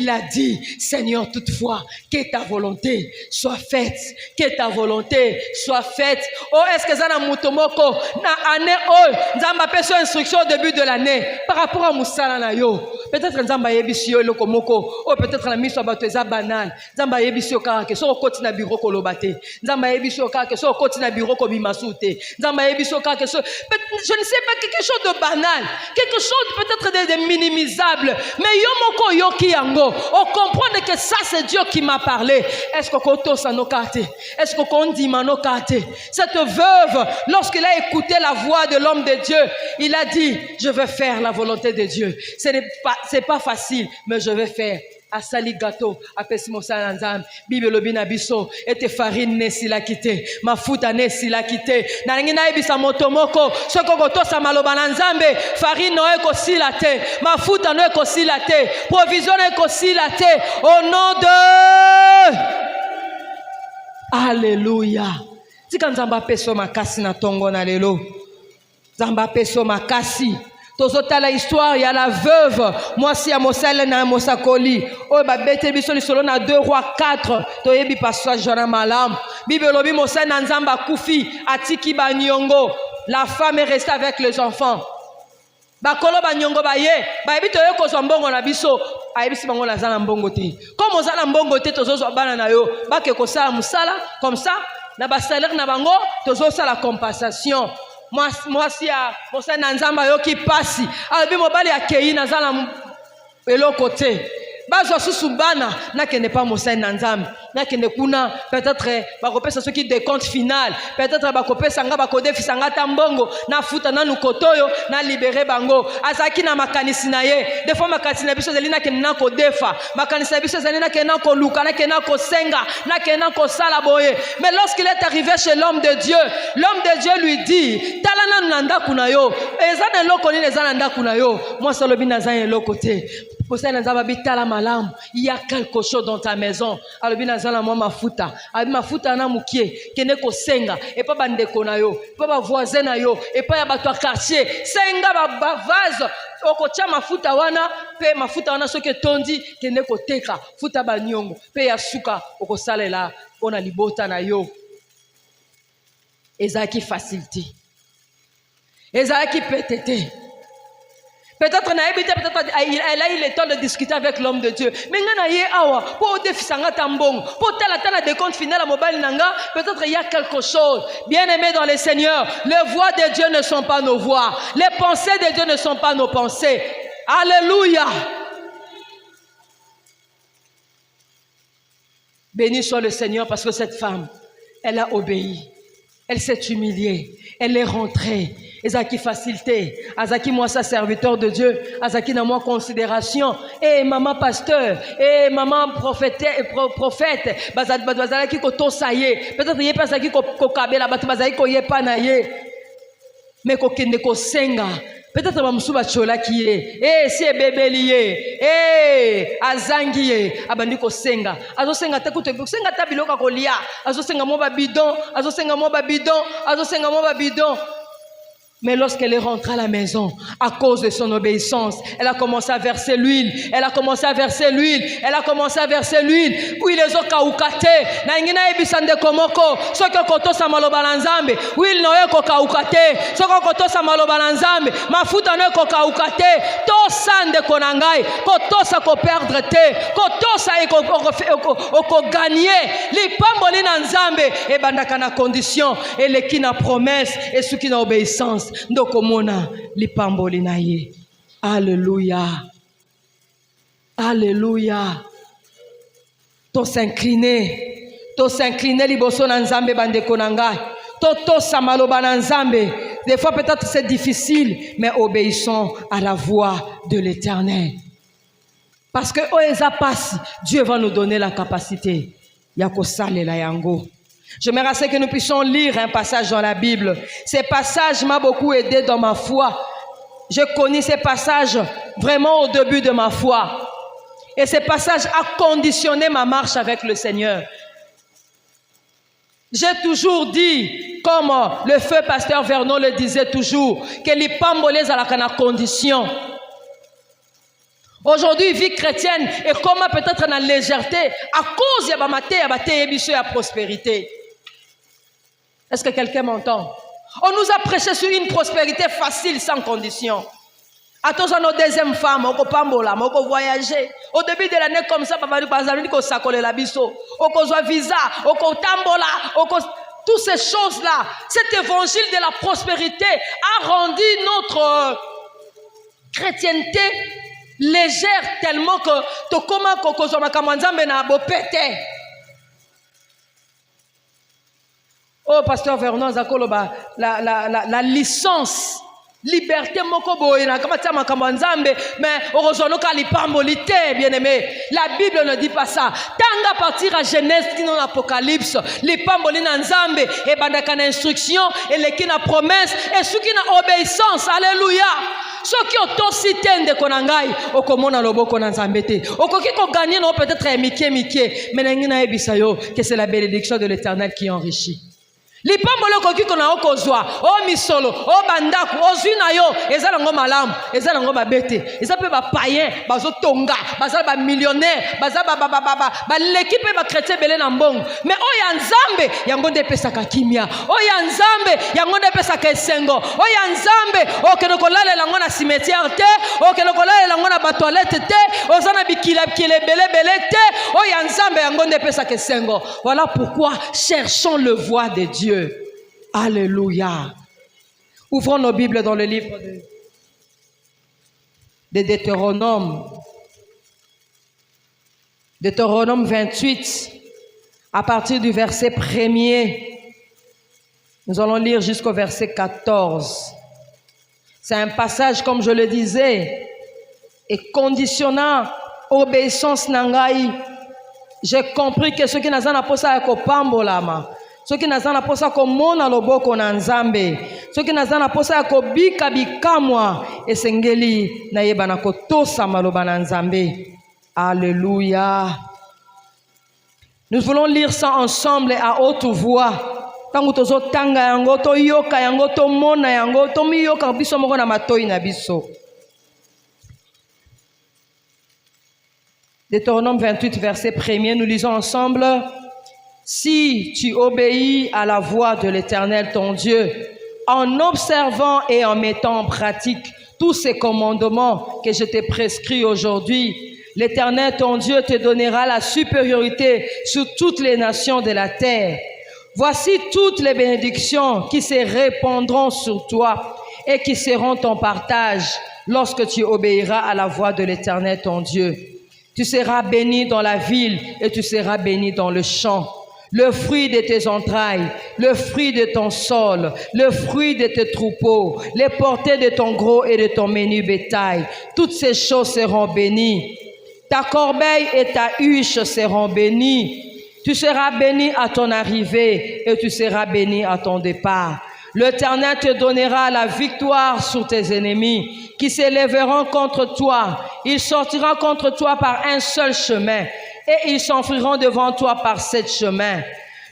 a dit, Seigneur, toutefois, que ta volonté soit faite, que ta volonté soit faite. Oh, est-ce que ça n'a moutomoko na année oh, Nzamba fait son instruction au début de l'année par rapport à Moussala na yo. Peut-être Nzamba yebisio le komoko, oh peut-être la mise sur bateza banane. Nzamba yebisio kara que so koti na bureau ko lobate. Nzamba yebisio kara que so koti na bureau ko bimasute. Nzamba yebisio kara que so, je ne sais pas, quelque chose de banal, quelque chose peut-être de minimisable. Mais yomoko yoki yango, on comprend que ça c'est Dieu qui m'a parlé. Est-ce que koto sanokate? Est-ce que kondi manokate? Cette veuve, lorsqu'il a écouté la voix de l'homme de Dieu, il a dit, je vais faire la volonté de Dieu. C'est pas facile, mais je vais faire. Asali gâteau, apesimo salanzam, Bible lobina biso, ete farine ne sila kite, mafuta ne sila kite, na ngina ebisa motomoko, soko goto sa maloba na nzambe, farine no eko sila te, mafuta no eko sila te, provision no eko sila te, au nom de Alléluia. Tika nzamba peso makasi na tongo na lelo. Nzamba peso makasi. Tozota la histoire, il y a la veuve. Moi si à Moselle na Mosakoli. Oh ba bete biso lisolo na 2 Rois 4. Toyebi passage jana malam. Bible lobi Moselle na nzamba kufi atiki ba nyongo. La femme est restée avec les enfants. Ba kolo ba nyongo ba ye. Ba yebi toye ko mbongo na biso. Ayebisi bango la zana mbongo te. Comme ozana mbongo te tozozo bana na yo. Ba ke ko sala musala comme ça. Na ba salaire na bango tozo sala compensation. Moi si a Moselle na nzamba yo ki pasi albi mobali akei na zala eloko te bazo susubana na kende pas Moselle na nzamba na kende kuna peut-être ba kopesa ce qui décompte final peut-être ba kopesa nga ba kodefisa nga tambongo na futa na nukotoyo na libérer bango azaki na makanisi na ye des fois makanisi na biso zelina kende na ko defa makanisi na biso zelina kende na ko luka na kende na ko senga na kende na ko sala boye. Mais lorsqu'il est arrivé chez l'homme de Dieu lui dit talana nanda kuna yo ezana loko ni ezana nda kuna yo moi solo bina zan loko te posena nzaba bitala malam il y a quelque chose dans ta maison alobina zala moi mafuta abi mafuta na mukie kene ko senga et pas bandeko na yo pas ba voisin na yo et pas ya bato quartier senga ba vase okocha mafuta wana pe mafuta wana soki tondi kene ko teka futa ba nyongo pe ya suka okosalela ona libota na yo. Ezaki facilité. Ezaki pétété. Peut-être elle a eu le temps de discuter avec l'homme de Dieu. Mais pour peut-être il y a quelque chose. Bien-aimés dans le Seigneur, les voix de Dieu ne sont pas nos voix. Les pensées de Dieu ne sont pas nos pensées. Alléluia. Béni soit le Seigneur parce que cette femme, elle a obéi. Elle s'est humiliée. Elle est rentrée. Ezaki facilité. Azaki moi sa serviteur de Dieu. Azaki na moi considération. Et maman pasteur. Et maman prophète. Bazalaki ko to saye. Peut-être yé pas zaki ko kabela batu bazaki ko yé pas na yé. Mais ko kende ko senga. Peut-être mamsuba chola qui est. Eh si bébé lié. Eh azangiye. Abandi ko senga. Azo senga te ko senga ta biloka ko lia. Azo senga mo ba bidon. Azo senga mo ba bidon. Azo senga mo ba bidon. Mais lorsqu'elle est rentrée à la maison, à cause de son obéissance, elle a commencé à verser l'huile. Elle a commencé à verser l'huile. Elle a commencé à verser l'huile. Oui, les autres kaukate. Na ingina ebisande komoko. Soko koto sa maloba nzambe. Huile noye ko kaukate. Soko koto sa maloba nzambe. Mafuta noye ko kaukate. To sande konangai. Koto sa ko perdre te. Koto sa ko gagner. Li pamboli na nzambe. E bandaka na condition. Et le qui na promesse. Et ceux qui na obéissance. Ndokomona lipamboli na ye. Alléluia. Alléluia. To s'incliner liboso na nzambe bandeko na ngai. To samaloba na nzambe. Des fois peut-être c'est difficile, mais obéissons à la voix de l'Éternel. Parce que oeza passe, Dieu va nous donner la capacité. Yako salela yango. J'aimerais assez que nous puissions lire un passage dans la Bible. Ces passages m'ont beaucoup aidé dans ma foi. Je connais ces passages vraiment au début de ma foi. Et ces passages ont conditionné ma marche avec le Seigneur. J'ai toujours dit, comme le feu pasteur Vernon le disait toujours, que les pambolés à la condition. Aujourd'hui, vie chrétienne est comme peut-être dans la légèreté à cause de la prospérité. Est-ce que quelqu'un m'entend? On nous a prêché sur une prospérité facile, sans condition. Attention à nos deuxièmes femmes, on peut voyager. Au début de l'année comme ça, papa, on peut s'accoler la biseau. On peut visa, on peut tambola, toutes ces choses-là. Cet évangile de la prospérité a rendu notre chrétienté légère tellement que tu comment kokozo makamanzambe na bopete. Oh, pasteur Vernon Zakoloba, la licence, liberté moko boyena, kama tia makamanzambe, mais heureusement qu'ali pambolité, bien aimé. La Bible ne dit pas ça. Tanga partir à Genèse, qui non Apocalypse, les pambolina nzambe, et bandaka na instruction, et les qui na promesse, et ceux qui na obéissance. Alléluia. Ceux qui ont aussi tendé konangai, okomona loboko na nzambete. Okoki ko gagner non peut-être mikie, mais n'engina ebisayo que c'est la bénédiction de l'Éternel qui enrichit. Les pambolo koki kona okozwa, o misolo, o bandaku, o zunayo, ezala ngo malam, ezala ngo babete, ezala pe ba païen, bazo tonga, bazala ba millionnaire, bazala ba l'équipe ba chrétien belé na mbongo. Mais o ya nzambe, yango nde pesaka kimia. O ya nzambe, yango nde pesaka esengo. O ya nzambe, o keno kolala lango na cimetière te, o keno kolala lango na ba toilette te, o zana bikila kile belé te, o ya nzambe yango nde pesaka esengo. Voilà pourquoi cherchons le voie de Dieu. Alléluia. Ouvrons nos Bibles dans le livre de Deutéronome. Deutéronome 28, à partir du verset 1er. Nous allons lire jusqu'au verset 14. C'est un passage, comme je le disais, et conditionnant obéissance nangai. J'ai compris que ceux qui n'ont pas ça kopambolama. Ceux qui n'azana posa komona loboko na nzambe, ceux qui n'azana posa kobika bikamwa esengeli na yeba na kotosa maloba na nzambe. Alléluia. Nous voulons lire ça ensemble à haute voix. Tangu tozo tanga yango to yoka yango to mona yango to miyoka biso moko na matoi na biso. Deutéronome 28 verset 1er, nous lisons ensemble. Si tu obéis à la voix de l'Éternel ton Dieu, en observant et en mettant en pratique tous ces commandements que je t'ai prescrits aujourd'hui, l'Éternel ton Dieu te donnera la supériorité sur toutes les nations de la terre. Voici toutes les bénédictions qui se répandront sur toi et qui seront ton partage lorsque tu obéiras à la voix de l'Éternel ton Dieu. Tu seras béni dans la ville et tu seras béni dans le champ. le fruit de tes entrailles, le fruit de ton sol, le fruit de tes troupeaux, les portées de ton gros et de ton menu bétail. Toutes ces choses seront bénies. Ta corbeille et ta huche seront bénies. Tu seras béni à ton arrivée et tu seras béni à ton départ. L'Éternel te donnera la victoire sur tes ennemis qui s'élèveront contre toi. Ils sortiront contre toi par un seul chemin et ils s'enfuiront devant toi par 7 chemins.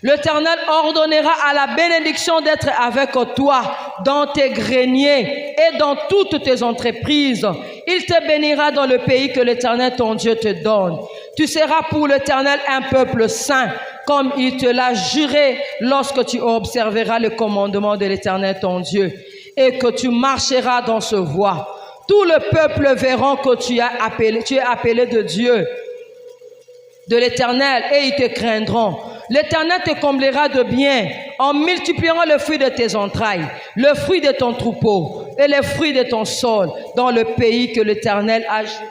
L'Éternel ordonnera à la bénédiction d'être avec toi dans tes greniers et dans toutes tes entreprises. Il te bénira dans le pays que l'Éternel ton Dieu te donne. Tu seras pour l'Éternel un peuple saint, comme il te l'a juré lorsque tu observeras le commandement de l'Éternel ton Dieu et que tu marcheras dans ce voie. Tout le peuple verra que tu es appelé de Dieu, de l'Éternel, et ils te craindront. L'Éternel te comblera de bien en multipliant le fruit de tes entrailles, le fruit de ton troupeau et le fruit de ton sol dans le pays que l'Éternel a juré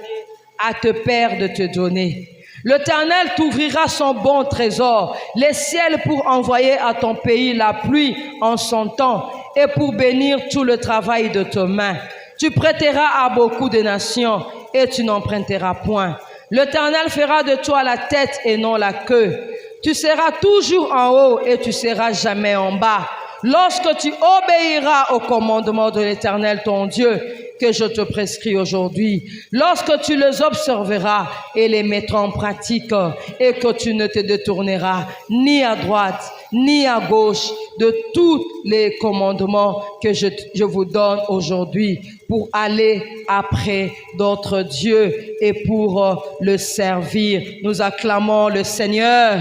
à tes pères de te donner. L'Éternel t'ouvrira son bon trésor, les ciels pour envoyer à ton pays la pluie en son temps et pour bénir tout le travail de tes mains. Tu prêteras à beaucoup de nations et tu n'emprunteras point. L'Éternel fera de toi la tête et non la queue. Tu seras toujours en haut et tu seras jamais en bas. Lorsque tu obéiras au commandement de l'Éternel ton Dieu que je te prescris aujourd'hui, lorsque tu les observeras et les mettras en pratique et que tu ne te détourneras ni à droite ni à gauche de tous les commandements que je vous donne aujourd'hui pour aller après d'autres dieux et pour le servir. Nous acclamons le Seigneur.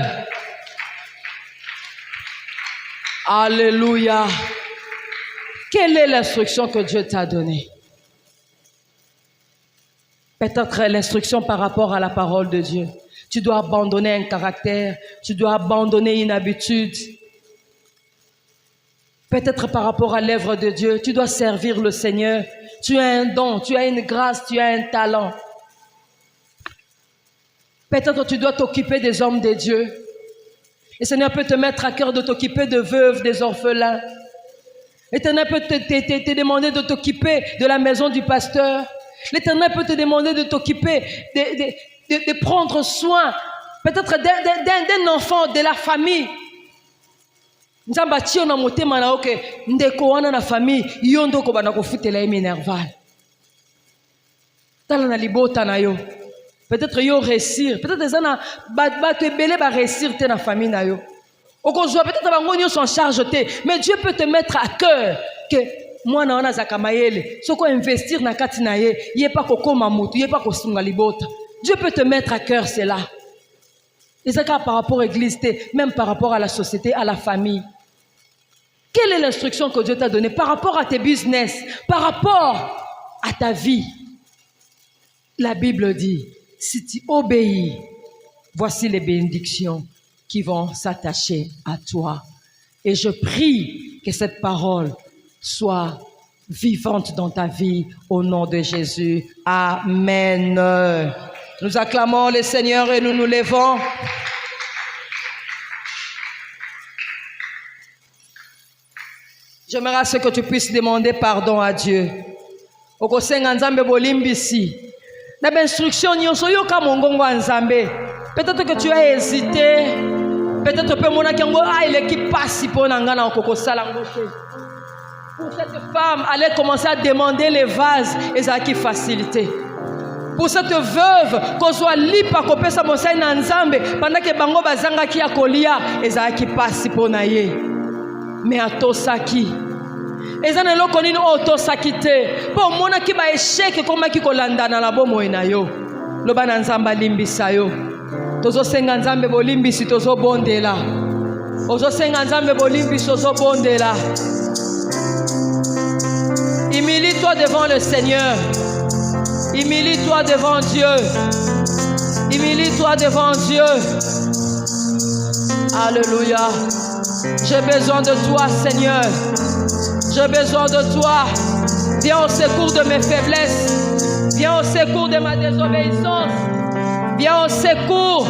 Alléluia. Quelle est l'instruction que Dieu t'a donnée? Peut-être l'instruction par rapport à la parole de Dieu. Tu dois abandonner un caractère, tu dois abandonner une habitude. Peut-être par rapport à l'œuvre de Dieu, tu dois servir le Seigneur. Tu as un don, tu as une grâce, tu as un talent. Peut-être tu dois t'occuper des hommes de Dieu. Le Seigneur peut te mettre à cœur de t'occuper de veuves, des orphelins. L'Éternel peut te demander de t'occuper de la maison du pasteur. L'Éternel peut te demander de t'occuper, de prendre soin, peut-être d'un enfant, de la famille. Nzamba tio na motema na oke ndeko wana na famille yondo ko bana ko futela minerval. Tala na libota na yo. Peut-être yo réussir, peut-être zana ba te belé ba réussir te na famille na yo. Okozwa peut-être bango nyo sont charge te, mais Dieu peut te mettre à cœur que moi na wana zakamayele, soko investir na kati na ye, yé pas ko koma mutu, yé pas ko sunga libota. Dieu peut te mettre à cœur cela. Et c'est par rapport à l'église, même par rapport à la société, à la famille. Quelle est l'instruction que Dieu t'a donnée par rapport à tes business, par rapport à ta vie? La Bible dit, si tu obéis, voici les bénédictions qui vont s'attacher à toi. Et je prie que cette parole soit vivante dans ta vie au nom de Jésus. Amen. Nous acclamons le Seigneur et nous nous levons. J'aimerais à ce que tu puisses demander pardon à Dieu. Peut-être que tu as hésité. Peut-être que pour cette femme, allait commencer à demander les vases et ça qui facilité. Pour cette veuve, qu'on soit libre à couper sa montagne en Nzambe, pendant que bango bazanga qui a kolia et ça qui passe pour naïe. Mais à Tosaki, et ça ne l'a connu au Tosaki te. Pour mon qui va échec comme qui kolanda na la bomo inayo. Le bananzamba limbisa yo. Tozo senga Nzambe bolimbisi tozo bondela. Ozo senga Nzambe bolimbisi tozo bondela. Humilie-toi devant le Seigneur. Humilie-toi devant Dieu. Humilie-toi devant Dieu. Alléluia. J'ai besoin de toi, Seigneur. J'ai besoin de toi. Viens au secours de mes faiblesses. Viens au secours de ma désobéissance. Viens au secours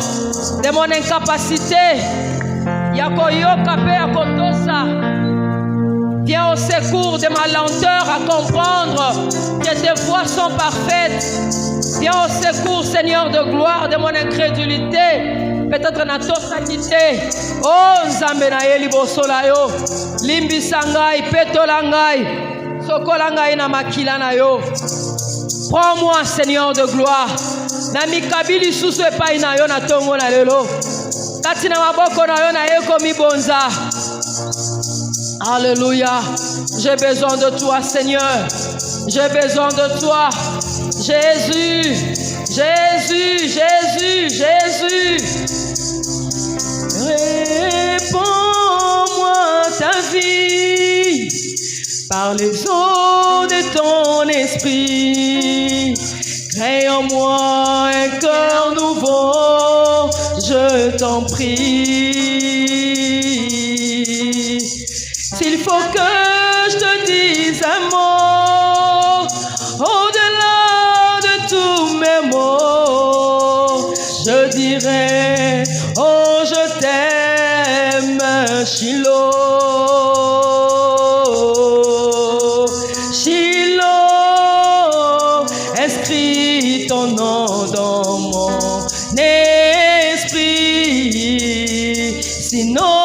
de mon incapacité. Yakoyoka pe yakotosa. Viens au secours de ma lenteur à comprendre que tes voies sont parfaites. Viens au secours, Seigneur de gloire, de mon incrédulité. Peut-être na tosa quitté. Oh, Nzambe na ye liboso na yo. Limbisa ngai, petola ngai. Sokola ngai na makila na yo. Prends-moi, Seigneur de gloire. Na mikabili susu epai na yo na tongo na lelo. Kati na maboko na yo na ye komi bonza. Alléluia. J'ai besoin de toi, Seigneur. J'ai besoin de toi. Jésus, Jésus, Jésus, Jésus. Réponds-moi ta vie par les eaux de ton esprit. Crée en moi un cœur nouveau, je t'en prie. S'il faut que je te dise un mot, au-delà de tous mes mots, je dirais, oh je t'aime, Shiloh. Shiloh, inscris ton nom dans mon esprit, sinon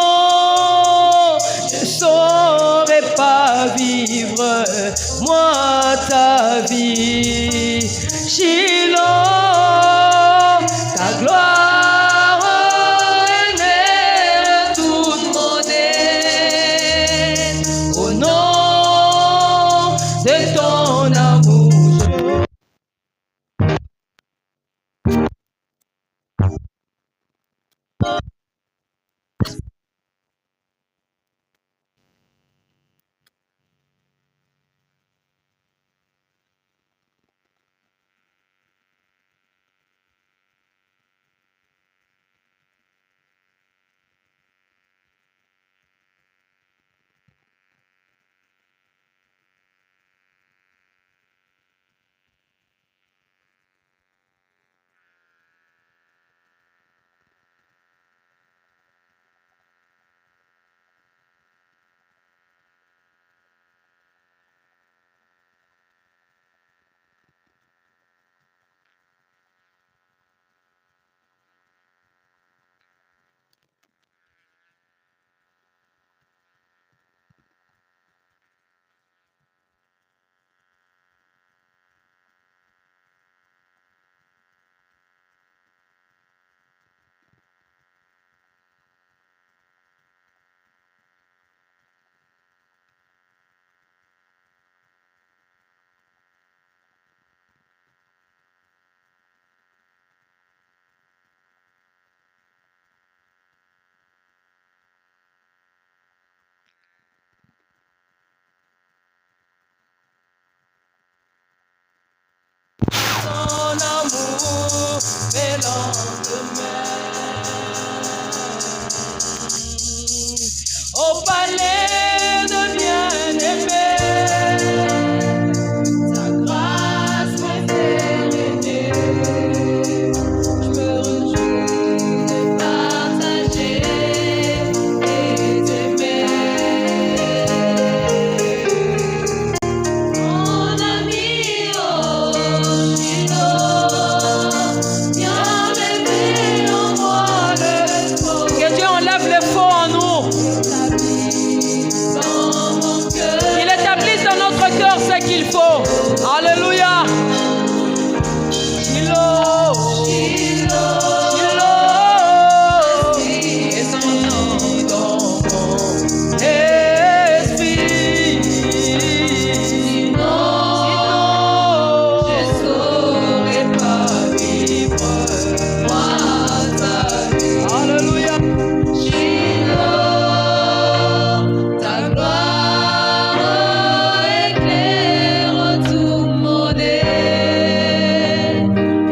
vivre moi ta vie. Shiloh, ta gloire éclaire toute mon être. Au nom de ton amour. Ton amour fait lendemain. Au palais de bien-aimé, ta grâce m'a fait rêver. Je me réjouis de partager et d'aimer. Mon ami, oh que Dieu enlève le faux en nous. Il établisse dans notre cœur ce qu'il faut. Alléluia. Shiloh, Shiloh, Shiloh, descends dans mon esprit. Sinon, je saurais pas vivre moi ta vie. Alléluia. Shiloh, ta gloire éclaire tout mon être.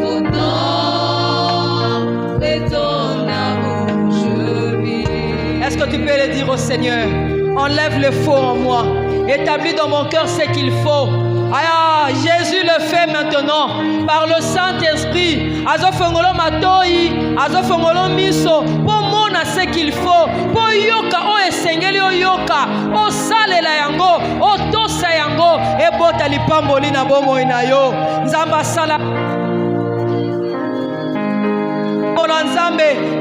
Au nom de ton amour je vis. Est-ce que tu peux le dire au Seigneur? Enlève le faux en moi. Établis dans mon cœur ce qu'il faut. Ah, Jésus le fait maintenant par le Saint-Esprit. Azo fongolo matoi, azo fongolo miso. Pour mon na ce qu'il faut po yoka o esengeli o yoka o salela yango o tosa yango ebota lipamboli na bomoi na yo. Nzamba sala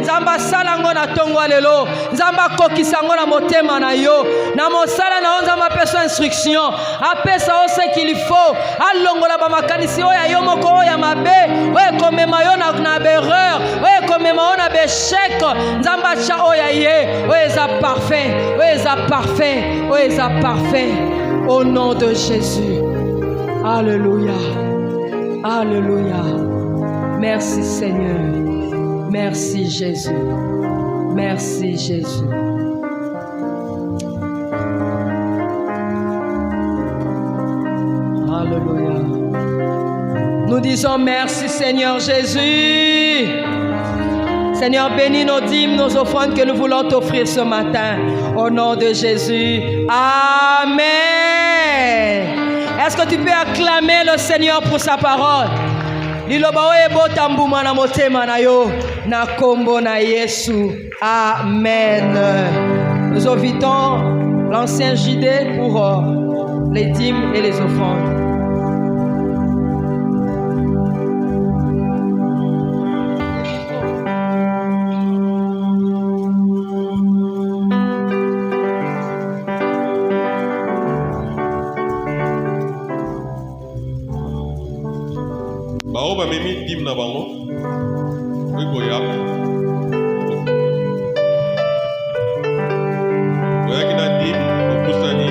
Nzamba sala ngo na tongo lelo. Nzamba kokisa ngo na motema na yo. Na mosala na Nzamba pesa instruction. Apesa o ce qu'il faut. Alongola ba makanisi oya yo moko oya mabe. Oya komema yo na berreur. Oya komema yo na bechek. Nzamba cha oya ye. Oya za parfait. Oya za parfait. Oya za parfait. Au nom de Jésus. Alléluia. Alléluia. Merci Seigneur. Merci Jésus. Merci Jésus. Alléluia. Nous disons merci Seigneur Jésus. Seigneur, bénis nos dîmes, nos offrandes que nous voulons t'offrir ce matin. Au nom de Jésus. Amen. Est-ce que tu peux acclamer le Seigneur pour sa parole? Na kombo na Yesu. Amen. Nous invitons l'ancien JD pour les dîmes et les offrandes. Baoba memi dim na bango. Oui boya. Boya kina dim opusani.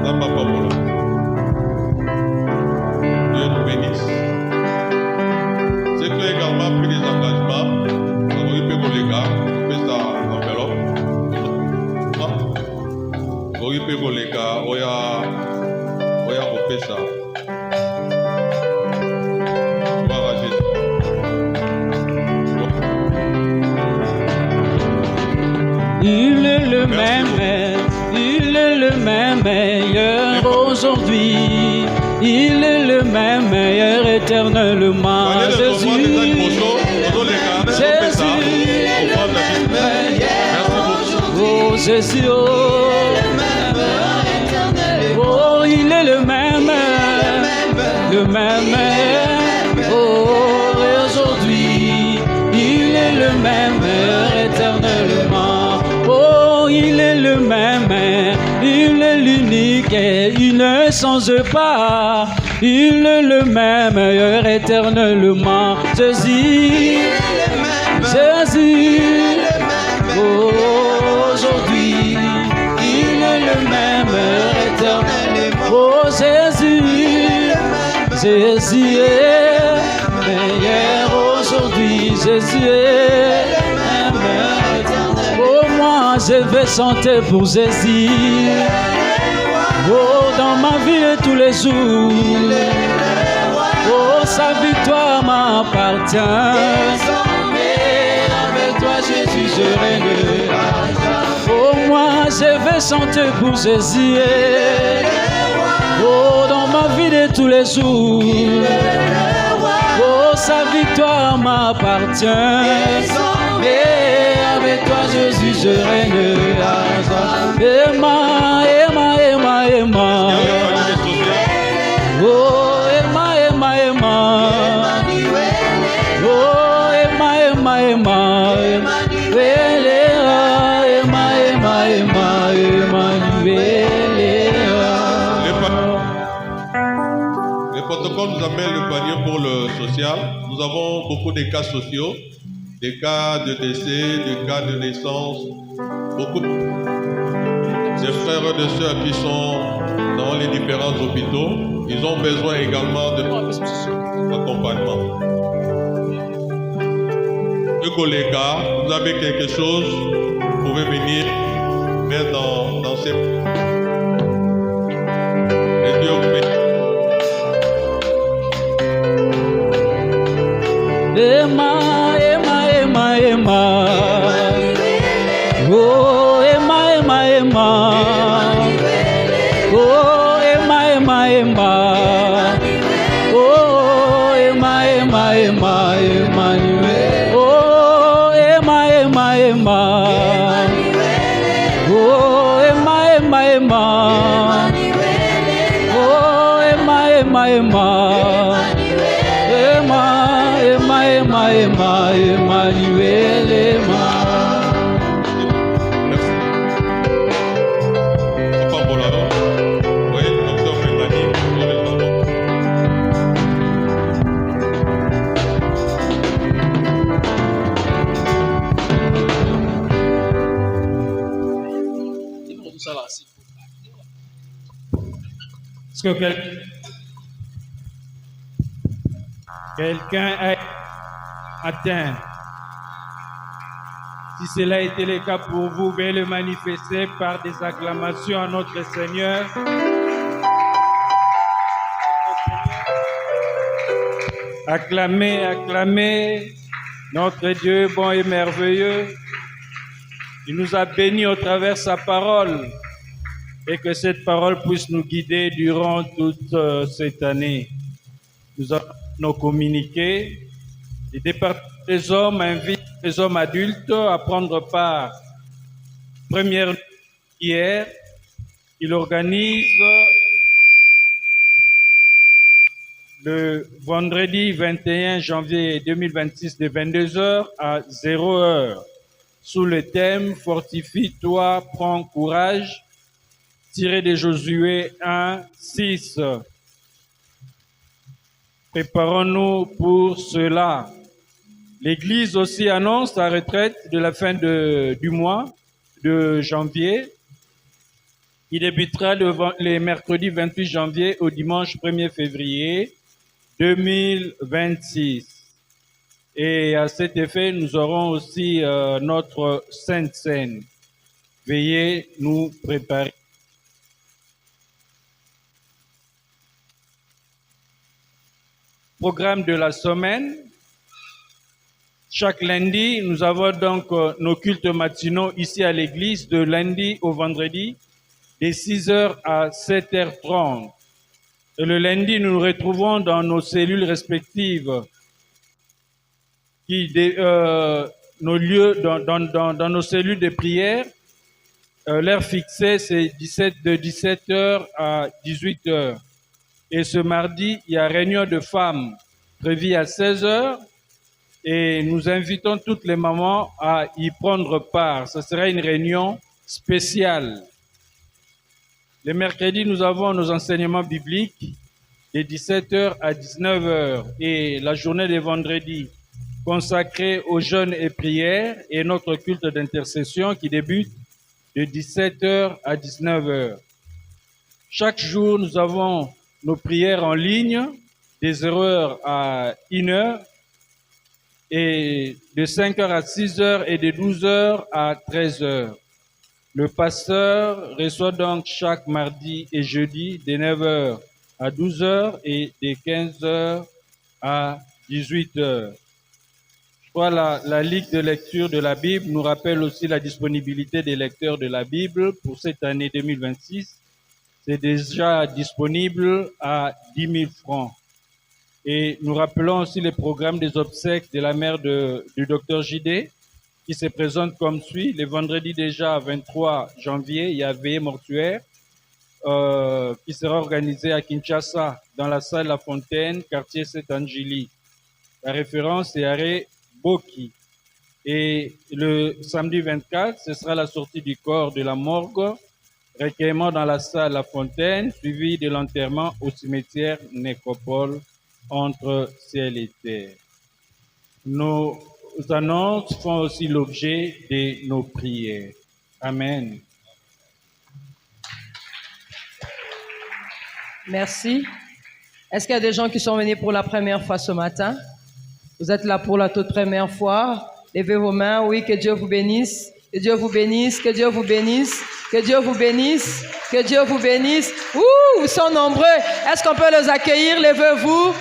Namba pamola. Dieu nous bénisse. C'est que également pris des engagements. On va y payer les gars. On fait ça en enveloppe. On va y payer les gars. Oya on fait ça. Il est le même meilleur aujourd'hui. Il est le même meilleur éternellement. Jésus, oh Jésus, oh il est le même, oh et aujourd'hui, il est le même éternellement. Oh, il est le même, il est l'unique et il ne change pas. Il est le même éternellement. Jésus, Jésus, oh, aujourd'hui, il est le même éternellement. Oh, Jésus, Jésus est meilleur aujourd'hui. Jésus est meilleur. Oh, moi, je vais chanter pour Jésus. Oh, dans ma vie de tous les jours. Oh, sa victoire m'appartient. Avec toi, Jésus, je règne. Oh, moi, je vais chanter pour Jésus. Oh, dans ma vie de tous les jours. Oh, sa victoire m'appartient. Et avec toi, Jésus, je règne. Emma, Emma, Emma, Emma. Oh, Emma, Emma, Emma. Oh, Emma, Emma, Emma. Emma, Emma, Emma, Emmanuel. Le protocole nous amène le panier pour le social. Nous avons beaucoup de cas sociaux, des cas de décès, des cas de naissance, beaucoup de frères et de sœurs qui sont dans les différents hôpitaux. Ils ont besoin également de accompagnement. Les collègues, vous avez quelque chose, vous pouvez venir mettre dans ces... Et Dieu vous bénisse. Emma, Emma, Emma, Emma. Oh, Emma, Emma, Emma. Oh, Emma, Emma, Emma. Oh, Emma, Emma, Emma, Emmanuel. Oh, Emma, Emma, Emmanuel, Emma. Merci. C'est pas bon là-bas. Oui, docteur Mélanie, vous avez le ballon. Est-ce que quelqu'un a atteint? Si cela a été le cas pour vous, veuillez le manifester par des acclamations à notre Seigneur. Acclamez, acclamez notre Dieu bon et merveilleux. Il nous a bénis au travers de sa parole et que cette parole puisse nous guider durant toute cette année. Nous avons nos communiqués. Les départements des hommes invitent les hommes adultes à prendre part. Première hier, il organise le vendredi 21 janvier 2026 de 22h à 0h sous le thème « Fortifie-toi, prends courage » tiré de Josué 1, 6. Préparons-nous pour cela. L'Église aussi annonce la retraite de la fin du mois de janvier. Il débutera les mercredis 28 janvier au dimanche 1er février 2026. Et à cet effet, nous aurons aussi notre Sainte Seine. Veuillez nous préparer. Programme de la semaine. Chaque lundi, nous avons donc nos cultes matinaux ici à l'église de lundi au vendredi, de 6h à 7h30. Et le lundi, nous nous retrouvons dans nos cellules respectives, nos lieux, dans nos cellules de prière. L'heure fixée, c'est de 17h à 18h. Et ce mardi, il y a réunion de femmes prévue à 16h. Et nous invitons toutes les mamans à y prendre part. Ce sera une réunion spéciale. Le mercredi, nous avons nos enseignements bibliques de 17h à 19h. Et la journée de vendredi consacrée aux jeûnes et prières et notre culte d'intercession qui débute de 17h à 19h. Chaque jour, nous avons nos prières en ligne de 0h à 1h et de 5h à 6h et de 12h à 13h. Le pasteur reçoit donc chaque mardi et jeudi de 9h à 12h et de 15h à 18h. Je crois la Ligue de lecture de la Bible nous rappelle aussi la disponibilité des lecteurs de la Bible pour cette année 2026. C'est déjà disponible à 10 000 francs. Et nous rappelons aussi les programmes des obsèques de la mère du docteur JD, qui se présente comme suit. Le vendredi déjà, 23 janvier, il y a veillée mortuaire qui sera organisée à Kinshasa, dans la salle La Fontaine, quartier Saint-Angély. La référence est Arrêt Boki. Et le samedi 24, ce sera la sortie du corps de la morgue, recueillement dans la salle La Fontaine, suivi de l'enterrement au cimetière Nécropole entre ciel et terre. Nos annonces font aussi l'objet de nos prières. Amen. Merci. Est-ce qu'il y a des gens qui sont venus pour la première fois ce matin? Vous êtes là pour la toute première fois? Levez vos mains. Oui, que Dieu vous bénisse. Que Dieu vous bénisse. Que Dieu vous bénisse. Que Dieu vous bénisse. Que Dieu vous bénisse. Ouh, ils sont nombreux. Est-ce qu'on peut les accueillir? Levez-vous.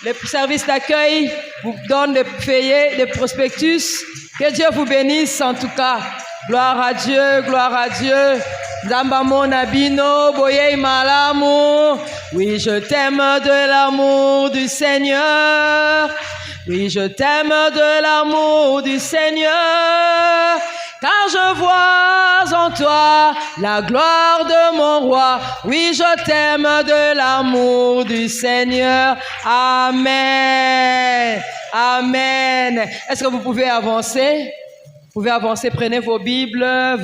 Le service d'accueil vous donne des feuillets, des prospectus. Que Dieu vous bénisse en tout cas. Gloire à Dieu, gloire à Dieu. Zamba mon abino, boye malamu. Oui, je t'aime de l'amour du Seigneur. Oui, je t'aime de l'amour du Seigneur. Car je vois en toi, la gloire de mon roi. Oui, je t'aime de l'amour du Seigneur. Amen. Amen. Est-ce que vous pouvez avancer? Vous pouvez avancer, prenez vos Bibles,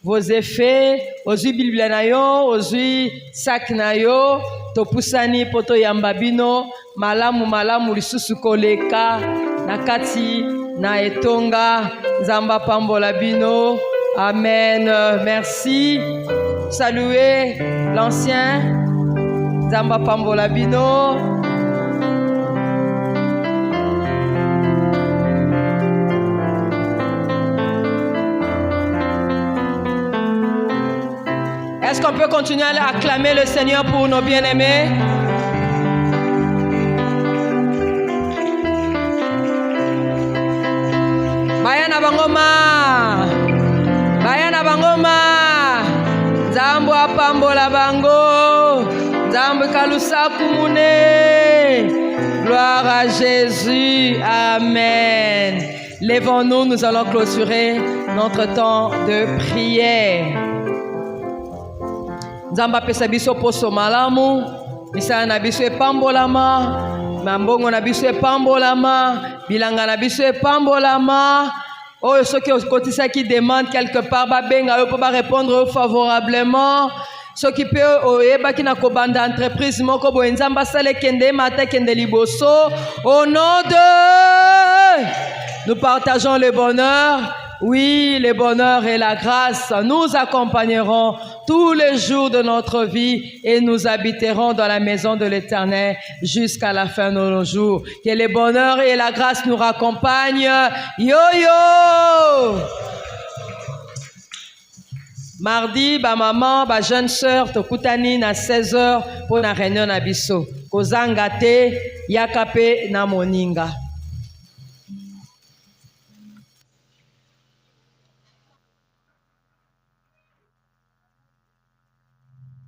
vos effets, ozui Bible na yo, ozui sac na yo, topusani poto yambabino, malamu lisusu koleka, nakati na etonga, nzamba pambola bino. Amen. Merci. Saluez l'ancien, nzamba pambola bino. Est-ce qu'on peut continuer à acclamer le Seigneur pour nos bien-aimés? Bayana bangoma, bayana bangoma, Zambo apambola bango, Zambo kalusa kumune. Gloire à Jésus, Amen. Lèvons-nous, nous allons clôturer notre temps de prière. Nzamba pesa biso poso malamu, misala na biso epambolama, mambongo na biso epambolama, bilanga na biso epambolama. Oyo soki okotisaki demande quelque part babenga yo po ba répondre favorablement. Soki pe oyebaki na kobanda entreprise moko boye Nzamba sale kende mata kende liboso. Au nom de, nous partageons le bonheur. Oui, le bonheur et la grâce nous accompagneront tous les jours de notre vie et nous habiterons dans la maison de l'Éternel jusqu'à la fin de nos jours. Que le bonheur et la grâce nous raccompagnent. Yo yo! Mardi, ba maman, ba jeune sœur, tokutani na 16h pour na réunion na biso. Kozanga te, yakape na moninga.